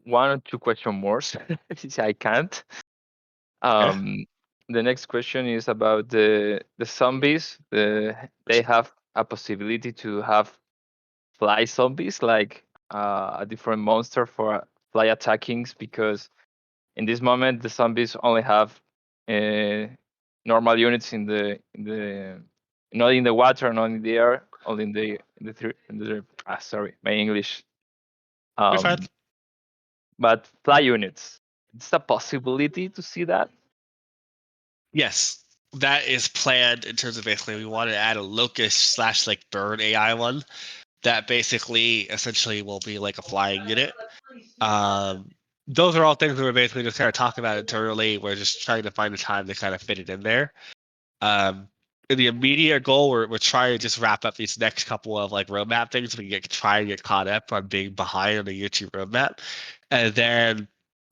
1 or 2 question more. Since I can't. The next question is about the zombies. They have a possibility to have fly zombies, like a different monster for fly attackings, because in this moment the zombies only have normal units in the not in the water, not in the air, only sorry, my English. You're fine. But fly units. It's a possibility to see that. Yes, that is planned in terms of basically we want to add a locust / like bird AI one that basically essentially will be like a flying unit. Those are all things that we're basically just kind of talking about internally. We're just trying to find the time to kind of fit it in there. In the immediate goal, we're trying to just wrap up these next couple of like roadmap things. So we can try and get caught up on being behind on the YouTube roadmap, and then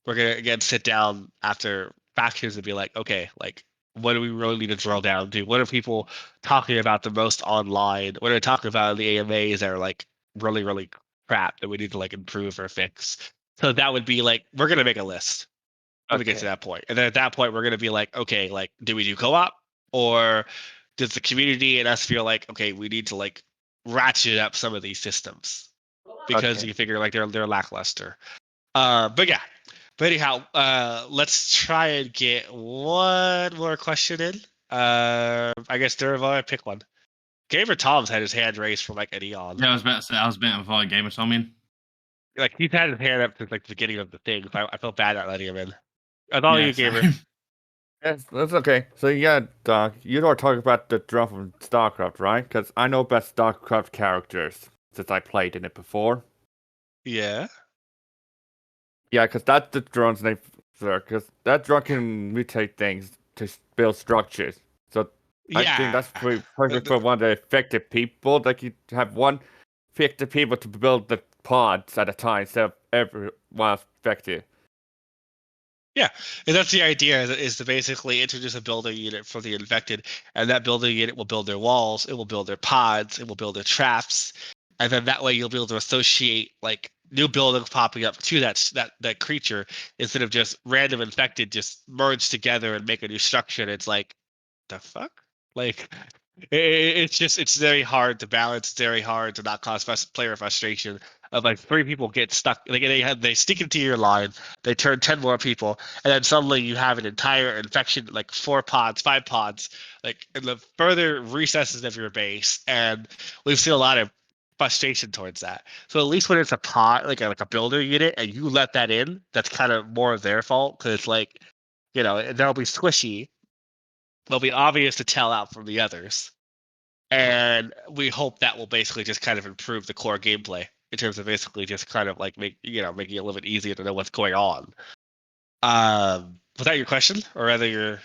we're gonna again sit down after factions and be like, okay, like what do we really need to drill down to? What are people talking about the most online? What are they talking about in the AMAs that are like really crap that we need to like improve or fix? So that would be like we're gonna make a list when we get to Okay. that point. And then at that point, we're going to be like, okay, like, do we do co-op, or does the community and us feel like, okay, we need to like ratchet up some of these systems because Okay. you figure like they're lackluster. But yeah. But anyhow, let's try and get one more question in. I guess Durava, pick one. Gamer Tom's had his hand raised for like an eon. Yeah, I was about to say, I was about to invite Gamer Tom in. Like he's had his hand up since like the beginning of the thing. So I felt bad not letting him in. That's all Yeah, you, Gamer. same. Yes, that's okay. So yeah, Doc, you are talking about the drone from StarCraft, right? Because I know about StarCraft characters since I played in it before. Yeah. Yeah, because that's the drone's name, sir. Because that drone can mutate things to build structures. So I think Yeah. that's perfect for one of the affected people. Like you have one affected people to build the pods at a time instead of everyone affected. Yeah, and that's the idea is to basically introduce a building unit for the infected, and that building unit will build their walls, it will build their pods, it will build their traps, and then that way you'll be able to associate like new buildings popping up to that creature instead of just random infected just merge together and make a new structure. And it's like, the fuck? Like, it's very hard to balance. It's very hard to not cause player frustration. Of like 3 people get stuck. They stick into your line. They turn 10 more people, and then suddenly you have an entire infection, like 4 pods, 5 pods, like in the further recesses of your base. And we've seen a lot of frustration towards that. So at least when it's a pod, like a builder unit, and you let that in, that's kind of more of their fault because it's like, they'll be squishy. They'll be obvious to tell out from the others. And we hope that will basically just kind of improve the core gameplay in terms of basically just kind of like making it a little bit easier to know what's going on. Was that your question, or rather your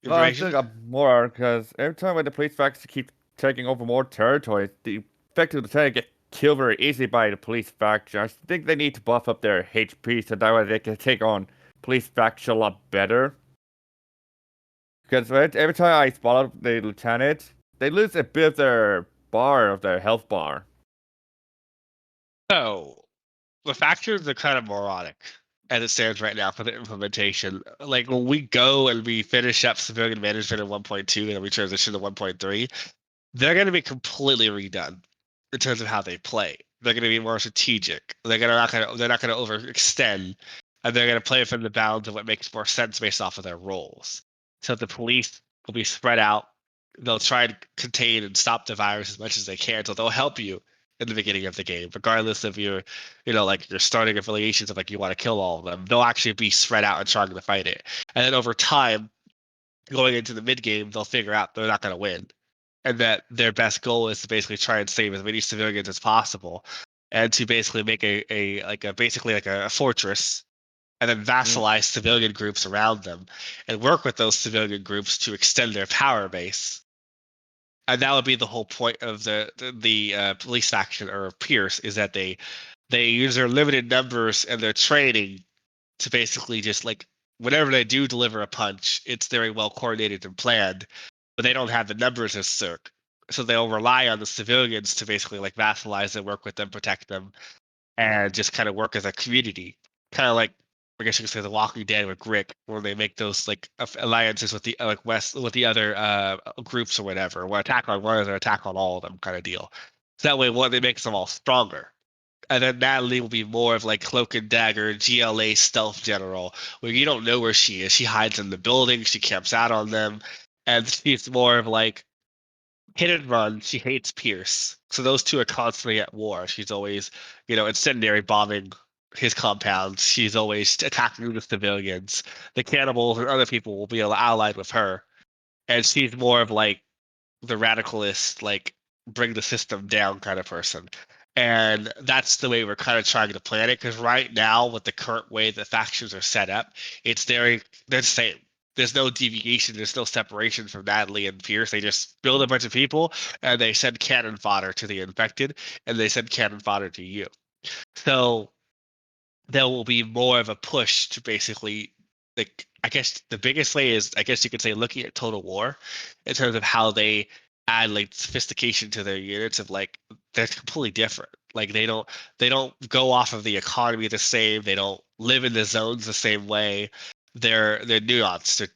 Well, I information? think I'm more because every time when the police factions keep taking over more territory, the effective lieutenant get killed very easily by the police faction. I think they need to buff up their HP so that way they can take on police faction a lot better. Because every time I spot up the lieutenant, they lose a bit of their health bar. So the factions are kind of moronic as it stands right now for the implementation. Like when we go and we finish up civilian management at 1.2 and then we transition to 1.3, they're going to be completely redone in terms of how they play. They're going to be more strategic. They're not going to overextend, and they're going to play within the bounds of what makes more sense based off of their roles. So the police will be spread out. They'll try to contain and stop the virus as much as they can. So they'll help you in the beginning of the game, regardless of your, like your starting affiliations of like you want to kill all of them. They'll actually be spread out and trying to fight it. And then over time, going into the mid game, they'll figure out they're not going to win, and that their best goal is to basically try and save as many civilians as possible, and to basically make a fortress, and then vassalize civilian groups around them, and work with those civilian groups to extend their power base. And that would be the whole point of the police faction or Pierce, is that they use their limited numbers and their training to basically just like whenever they do deliver a punch, it's very well coordinated and planned, but they don't have the numbers as CERC. So they'll rely on the civilians to basically like vassalize them, work with them, protect them, and just kind of work as a community. Kind of like, I guess you could say, The Walking Dead with Rick, where they make those like alliances with the like with the other groups or whatever. One attack on one or attack on all of them, kind of deal. So that way, one, they makes them all stronger. And then Natalie will be more of like Cloak and Dagger, GLA stealth general, where you don't know where she is. She hides in the building, she camps out on them, and she's more of like hit and run. She hates Pierce. So those two are constantly at war. She's always, incendiary bombing his compound. She's always attacking the civilians. The cannibals and other people will be allied with her. And she's more of like the radicalist, like bring the system down kind of person. And that's the way we're kind of trying to plan it. Because right now, with the current way the factions are set up, they're the same. There's no deviation. There's no separation from Natalie and Pierce. They just build a bunch of people and they send cannon fodder to the infected, and they send cannon fodder to you. So there will be more of a push to basically, like, I guess the biggest way is, I guess you could say, looking at Total War in terms of how they add like sophistication to their units of like they're completely different. Like they don't go off of the economy the same. They don't live in the zones the same way. They're nuanced.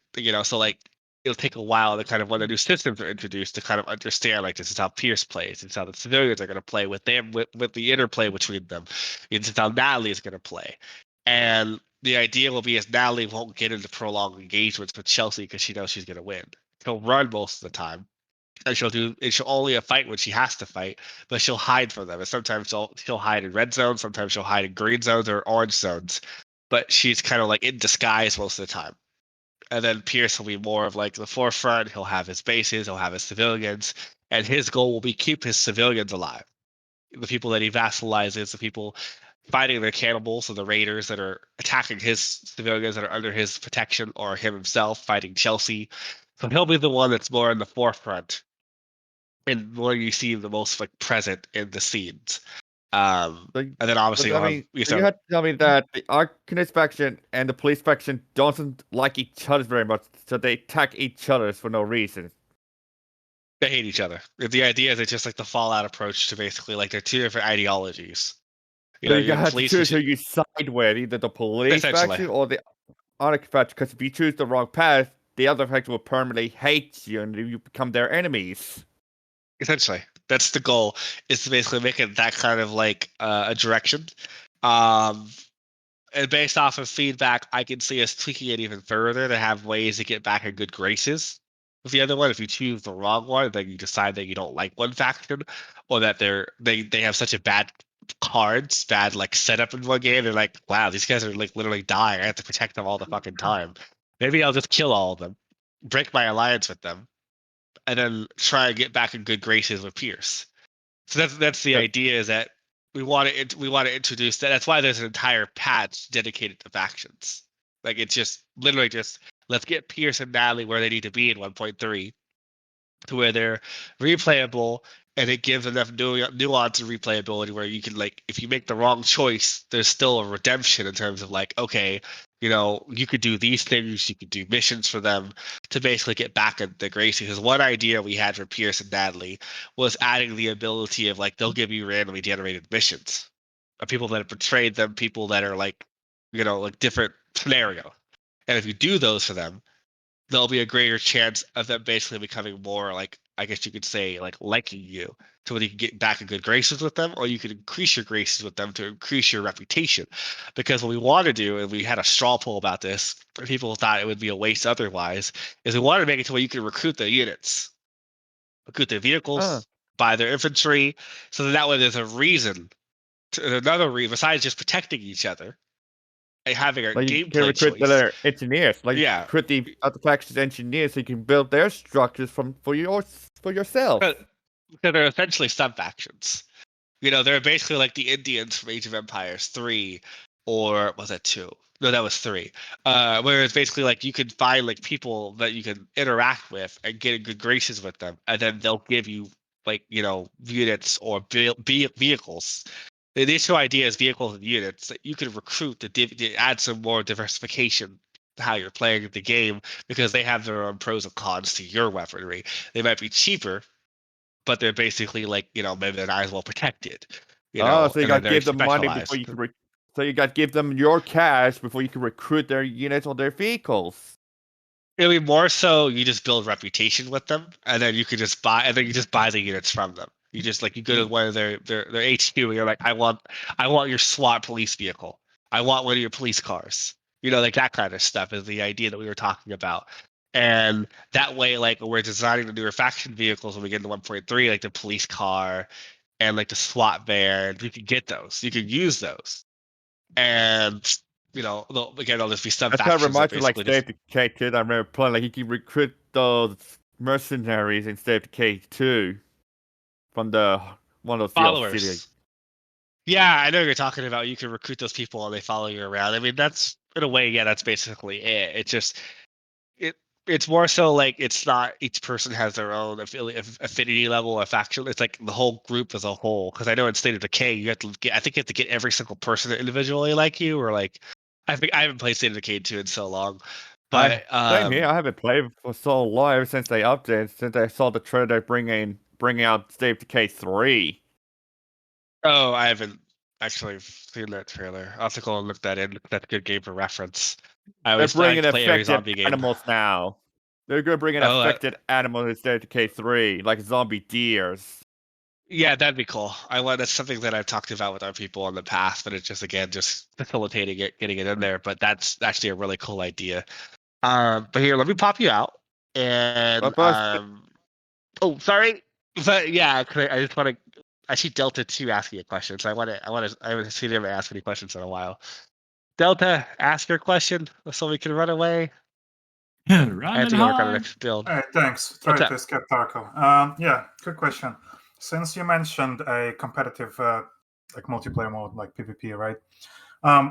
So like it'll take a while to kind of when the new systems are introduced to kind of understand like this is how Pierce plays. This is how the civilians are going to play with them with the interplay between them. This is how Natalie is going to play. And the idea will be is Natalie won't get into prolonged engagements with Chelsea because she knows she's going to win. She'll run most of the time, and she'll only fight when she has to fight, but she'll hide from them. And sometimes she'll hide in red zones, sometimes she'll hide in green zones or orange zones. But she's kind of like in disguise most of the time. And then Pierce will be more of like the forefront. He'll have his bases, he'll have his civilians, and his goal will be keep his civilians alive. The people that he vassalizes, the people fighting the cannibals, so the raiders that are attacking his civilians that are under his protection, or him himself fighting Chelsea. So he'll be the one that's more in the forefront and where you see the most like present in the scenes. And then obviously you had to tell me that the Arcanist faction and the police faction doesn't like each other very much, so they attack each other for no reason. They hate each other. The idea is it's just like the Fallout approach to basically like they're two different ideologies. So you have to choose who you side with, either the police faction or the Arcanist faction, because if you choose the wrong path, the other faction will permanently hate you and you become their enemies. Essentially, that's the goal, is to basically make it that kind of like a direction. And based off of feedback, I can see us tweaking it even further to have ways to get back in good graces with the other one. If you choose the wrong one, then you decide that you don't like one faction, or that they have such a bad like setup in one game. They're like, wow, these guys are like literally dying. I have to protect them all the fucking time. Maybe I'll just kill all of them, break my alliance with them, and then try and get back in good graces with Pierce. So that's the idea, is that we want to introduce that. That's why there's an entire patch dedicated to factions. Like it's just literally just let's get Pierce and Natalie where they need to be in 1.3, to where they're replayable, and it gives enough nuance and replayability where you can, like, if you make the wrong choice, there's still a redemption in terms of like, okay, you could do these things, you could do missions for them to basically get back at the Gracie. Because one idea we had for Pierce and Natalie was adding the ability of like they'll give you randomly generated missions of people that have betrayed them, people that are like, like different scenario. And if you do those for them, there'll be a greater chance of them basically becoming more like, I guess you could say, like liking you, to where you can get back in good graces with them, or you could increase your graces with them to increase your reputation. Because what we want to do, and we had a straw poll about this, and people thought it would be a waste otherwise, is we wanted to make it to where you can recruit the units, recruit their vehicles, buy their infantry, so that way there's a reason, another reason besides just protecting each other. Having a like gameplay you can recruit choice. their engineers, like Yeah. recruit the other factions engineers, so you can build their structures for yourself. Because they're essentially sub factions. They're basically like the Indians from Age of Empires 3, or was that 2? No, that was 3. Where it's basically like you could find like people that you can interact with and get in good graces with them, and then they'll give you like units or vehicles. The initial idea is vehicles and units that you could recruit to add some more diversification to how you're playing the game, because they have their own pros and cons to your weaponry. They might be cheaper, but they're basically like maybe they're not as well protected. Oh, so you And got they're to very give them money before specialized. you can. So you got to give them your cash before you can recruit their units or their vehicles. It'll be more so you just build reputation with them, and then you could just buy, and then you just buy the units from them. You just you go to one of their HQ, and you're like, I want your SWAT police vehicle. I want one of your police cars. Like that kind of stuff is the idea that we were talking about. And that way, like when we're designing the newer faction vehicles when we get into 1.3, like the police car and like the SWAT van, you can get those. You can use those. And again, there'll just be some That kind of factions that reminds me of like basically just State of Decay 2 that I remember playing. Like you can recruit those mercenaries in State of Decay 2 from one of those DLC. followers. Yeah, I know what you're talking about. You can recruit those people and they follow you around. I mean, that's in a way, yeah, that's basically it. It's just it's more so like it's not each person has their own affinity level or faction. It's like the whole group as a whole. Because I know in State of Decay, I think you have to get every single person individually like you, or like I think I haven't played State of Decay 2 in so long. But Same here. I haven't played for so long ever since they updated. Since I saw the trailer bringing out State of Decay 3. Oh, I haven't actually seen that trailer. I'll have to go and look that in. That's a good game for reference. I They're like bringing to play every affected zombie game. animals now. They're gonna bring in Oh, affected animals in State of Decay 3, like zombie deers. yeah, that'd be cool. That's something that I've talked about with our people in the past, but it's just facilitating it, getting it in there. But that's actually a really cool idea. But here, let me pop you out. And oh, sorry, but yeah, I just want to. I see Delta 2 asking a question, so I haven't seen him ask any questions in a while. Delta, ask your question so we can run away. I have Run to and go work on the hide. next build. Hey, thanks. What's Try up? to escape Tarko. Yeah, quick question. Since you mentioned a competitive like multiplayer mode like PvP, right?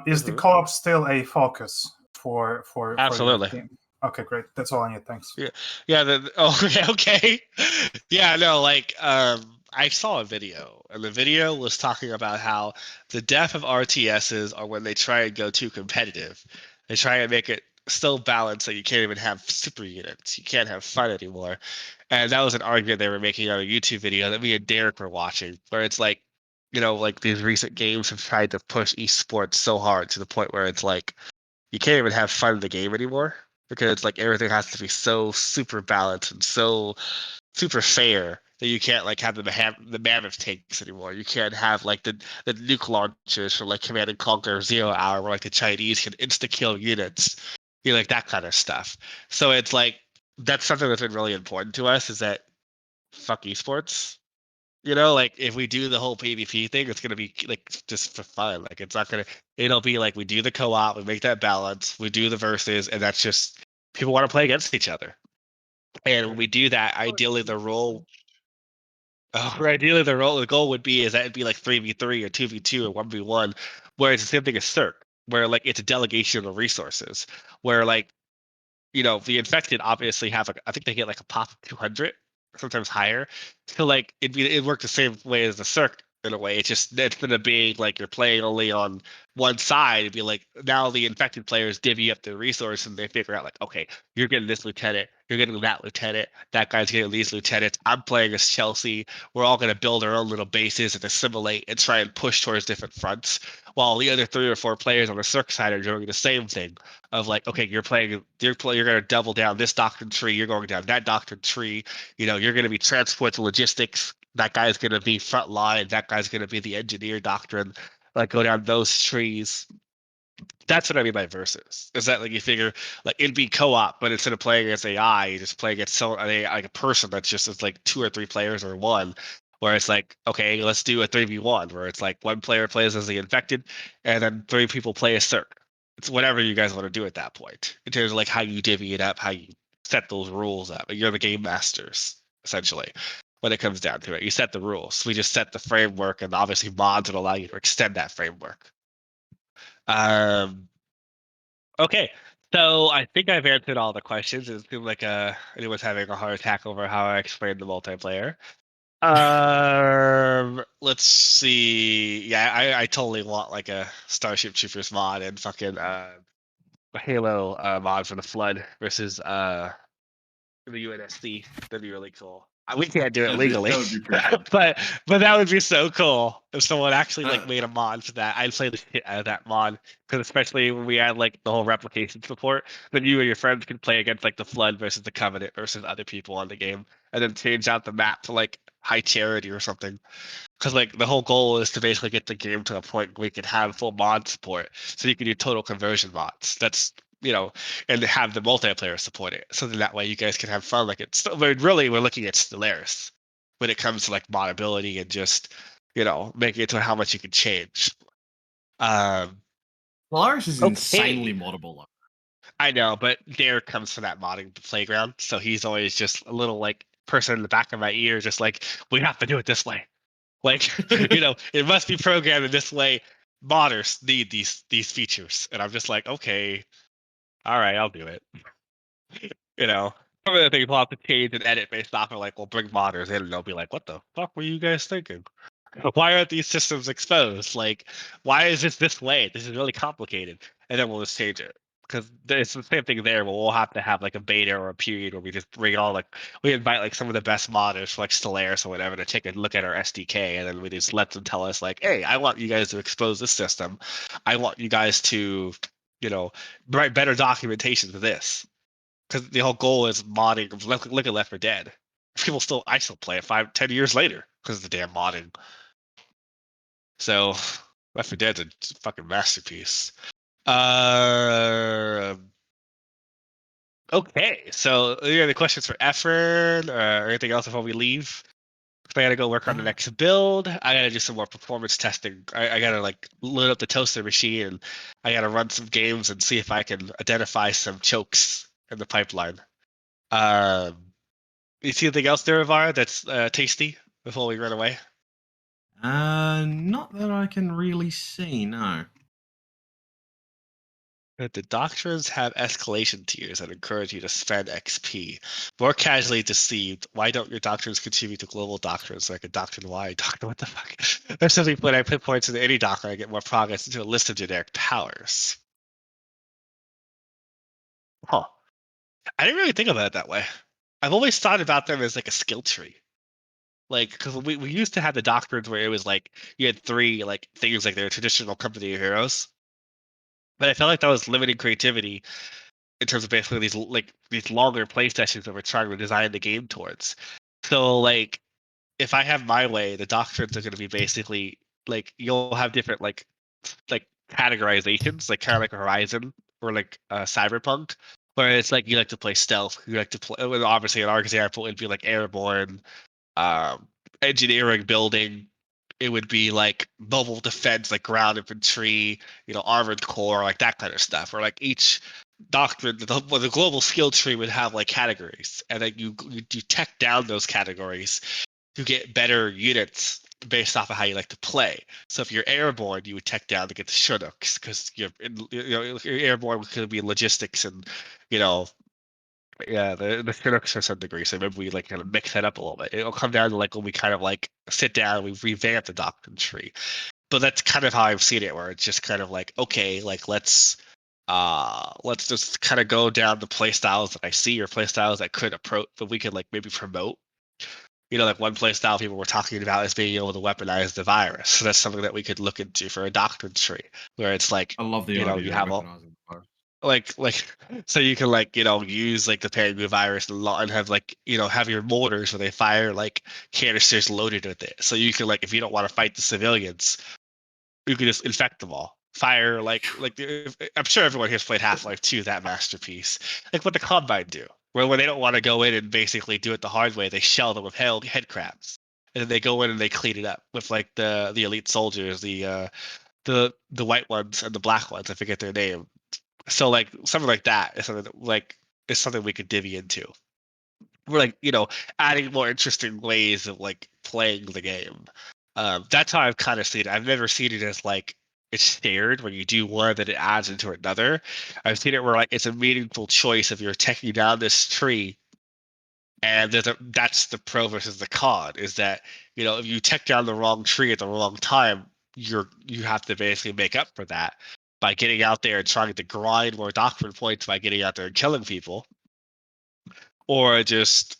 Is the co-op still a focus for your Absolutely. team? Okay, great. That's all I need. Thanks. Yeah. Okay. Yeah. No. Like, I saw a video, and the video was talking about how the death of RTSs are when they try and go too competitive. They try and make it still balanced, so you can't even have super units. You can't have fun anymore. And that was an argument they were making on a YouTube video that me and Derek were watching, where it's like, like these recent games have tried to push esports so hard to the point where it's like you can't even have fun in the game anymore, because it's like everything has to be so super balanced and so super fair that you can't like have the mammoth tanks anymore. You can't have like the nuke launchers for like Command and Conquer 0 Hour, where like the Chinese can insta kill units, like that kind of stuff. So it's like that's something that's been really important to us, is that fuck esports. Like if we do the whole PvP thing, it's gonna be like just for fun. Like it's not gonna. It'll be like we do the co-op, we make that balance, we do the versus, and that's just people want to play against each other. And when we do that, ideally the role. Ideally, the goal would be is that it'd be like 3v3 or 2v2 or 1v1, where it's the same thing as CERC, where like it's a delegation of resources, where like the infected obviously have I think they get like a pop of 200, sometimes higher. So like it'd work the same way as the CERC in a way. It's gonna be like you're playing only on one side. It'd be like now the infected players divvy up the resource and they figure out like, okay, you're getting this lieutenant, you're getting that lieutenant, that guy's getting these lieutenants. I'm playing as Chelsea. We're all gonna build our own little bases and assimilate and try and push towards different fronts, while the other 3 or 4 players on the CERC side are doing the same thing. Of like, okay, you're going to double down this doctrine tree, you're going down that doctrine tree, you're going to be transport to logistics, that guy's going to be front line, that guy's going to be the engineer doctrine, like go down those trees. That's what I mean by versus. Is that like you figure like it'd be co-op, but instead of playing against AI, you just play against like a person that's just it's like 2 or 3 players or one. Where it's like, okay, let's do a 3v1, where it's like 1 player plays as the infected, and then 3 people play as CERC. It's whatever you guys want to do at that point, in terms of like how you divvy it up, how you set those rules up. You're the game masters, essentially, when it comes down to it. You set the rules. We just set the framework, and obviously mods would allow you to extend that framework. Okay, so I think I've answered all the questions. It seemed like anyone's having a heart attack over how I explained the multiplayer. Let's see. Yeah, I totally want like a Starship Troopers mod and fucking Halo mod for the Flood versus the UNSC. That'd be really cool. We can't do it That legally, would be pretty fun. but that would be so cool if someone actually like made a mod for that. I'd play the shit out of that mod because especially when we had like the whole replication support, then you and your friends could play against like the Flood versus the Covenant versus other people on the game, and then change out the map to like High Charity or something. Because like the whole goal is to basically get the game to a point where we can have full mod support, so you can do total conversion mods. That's and have the multiplayer support it, so that way you guys can have fun. Like it's really we're looking at Stellaris when it comes to like modability and just making it to how much you can change. Polaris is Okay. insanely moddable. Though. I know, but Dare comes from that modding playground, so he's always just a little like person in the back of my ear, just like we have to do it this way. Like it must be programmed in this way. Modders need these features, and I'm just like, okay, all right, I'll do it. Some of the things we'll have to change and edit based off of like we'll bring modders in, and they'll be like, what the fuck were you guys thinking? Why aren't these systems exposed? Like, why is this way? This is really complicated, and then we'll just change it. Because it's the same thing there, but we'll have to have like a beta or a period where we just bring all we invite like some of the best modders like Stellaris or whatever to take a look at our SDK, and then we just let them tell us like, hey, I want you guys to expose this system. I want you guys to, write better documentation for this. Because the whole goal is modding. Look at Left 4 Dead. I still play it 5-10 years later because of the damn modding. So Left 4 Dead's a fucking masterpiece. Okay, so are there any questions for Efren or anything else before we leave? I gotta go work on the next build. I gotta do some more performance testing. I gotta like load up the toaster machine, and I gotta run some games and see if I can identify some chokes in the pipeline. You see anything else there, Ivar, that's tasty before we run away? Not that I can really see. No. The doctrines have escalation tiers that encourage you to spend XP. More casually deceived, why don't your doctrines contribute to global doctrines like a doctrine-wide doctrine? What the fuck? There's simply when I put points into any doctrine, I get more progress into a list of generic powers. Huh. I didn't really think about it that way. I've always thought about them as like a skill tree. Like, because we used to have the doctrines where it was like you had 3 like things like their traditional company of heroes. But I felt like that was limiting creativity in terms of basically these longer play sessions that we're trying to design the game towards. So like if I have my way, the doctrines are going to be basically like you'll have different like categorizations, like kind of like Horizon or like Cyberpunk, where it's like you like to play stealth, you like to play. Obviously, in our example, it'd be like airborne, engineering, building. It would be like mobile defense, like ground infantry, armored core, like that kind of stuff. Or like each doctrine, the global skill tree would have like categories, and then you tech down those categories to get better units based off of how you like to play. So if you're airborne, you would tech down to get the Chunooks because you're airborne could be logistics and the Chunooks to some degree. So maybe we like kind of mix that up a little bit. It'll come down to like when we kind of like sit down and we revamp the doctrine tree. But that's kind of how I've seen it, where it's just kind of like, okay, like let's just kind of go down the play styles that I see or play styles that could approach that we could like maybe promote. Like one play style people were talking about is being able to weaponize the virus. So that's something that we could look into for a doctrine tree, where it's like, I love the idea you of have weaponizing the virus. like so you can like use like the Pangu Virus and have like have your mortars where they fire like canisters loaded with it. So you can like if you don't want to fight the civilians, you can just infect them all. Fire I'm sure everyone here's played Half-Life 2, that masterpiece. Like what the Combine do, where when they don't want to go in and basically do it the hard way, they shell them with head crabs, and then they go in and they clean it up with like the elite soldiers, the white ones and the black ones. I forget their name. So like something like that is something we could divvy into. We're like adding more interesting ways of like playing the game. That's how I've kind of seen it. I've never seen it as like it's shared when you do one, then it adds into another. I've seen it where like it's a meaningful choice if you're taking down this tree, and that's the pro versus the con, is that if you take down the wrong tree at the wrong time, you have to basically make up for that by getting out there and trying to grind more doctrine points by getting out there and killing people, or just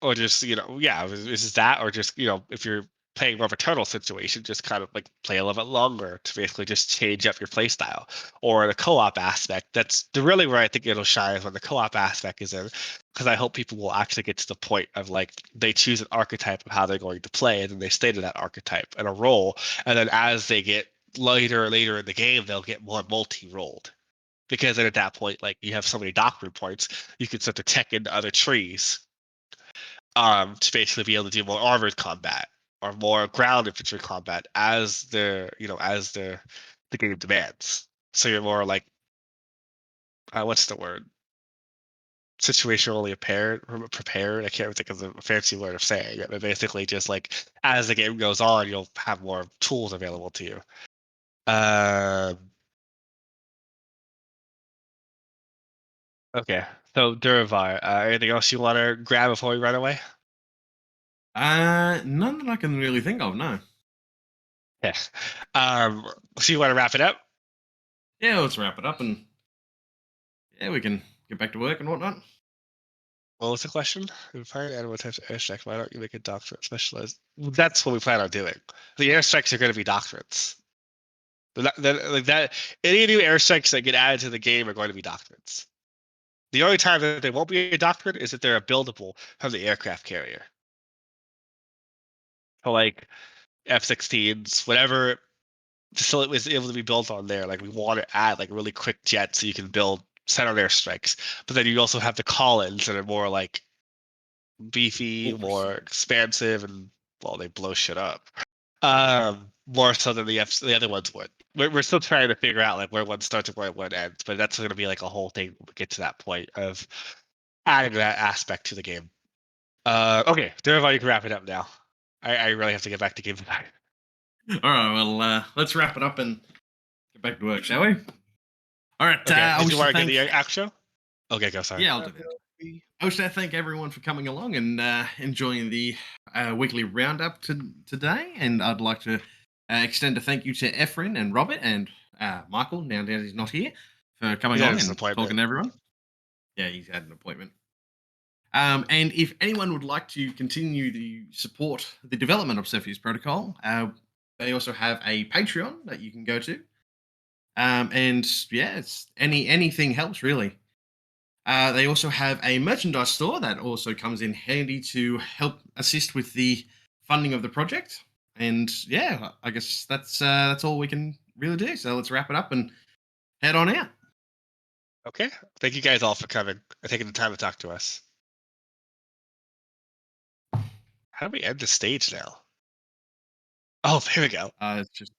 is that, or just if you're playing more of a turtle situation, just kind of like play a little bit longer to basically just change up your play style. Or the co-op aspect, that's really where I think it'll shine, is when the co-op aspect is in, because I hope people will actually get to the point of like they choose an archetype of how they're going to play, and then they stay to that archetype and a role, and then as they get later in the game, they'll get more multi-rolled, because then at that point, like, you have so many doctrine points, you can start to tech into other trees to basically be able to do more armored combat or more ground infantry combat as the game demands. So you're more like, what's the word? Situationally prepared. I can't think of the fancy word of saying it, but basically just like as the game goes on, you'll have more tools available to you. Okay, so Duravar, anything else you want to grab before we run away? None that I can really think of, no. Yeah. So you want to wrap it up? Yeah, let's wrap it up and we can get back to work and whatnot. What was the question? If find animal types of airstrike, why don't you make a doctrine specialized? That's what we plan on doing. The airstrikes are going to be doctrines. Like that, any new airstrikes that get added to the game are going to be doctrines. The only time that they won't be a doctrine is if they're buildable from the aircraft carrier. So like F-16s, whatever facility was able to be built on there, like we want to add like really quick jets so you can build center airstrikes. But then you also have the call-ins that are more like beefy, more expansive, and well, they blow shit up. More so than the other ones would. We're still trying to figure out like where one starts and where one ends, but that's going to be like a whole thing when we get to that point of adding that aspect to the game. Okay, Derival, you can wrap it up now. I really have to get back to game design. All right, well, let's wrap it up and get back to work, shall we? All right. Okay, I did wish you to want to get thank. the outro? Okay, go. Sorry. Yeah, I'll do that. I wish to thank everyone for coming along and enjoying the weekly roundup today. And I'd like to extend a thank you to Efren and Robert and Michael, now that he's not here, for coming on and talking to everyone. Yeah, he's had an appointment. And if anyone would like to continue to support the development of Cepheus Protocol, they also have a Patreon that you can go to. And yeah, anything helps really. They also have a merchandise store that also comes in handy to help assist with the funding of the project. And yeah, I guess that's all we can really do. So let's wrap it up and head on out. Okay. Thank you guys all for coming and taking the time to talk to us. How do we end the stage now? Oh, there we go. It's just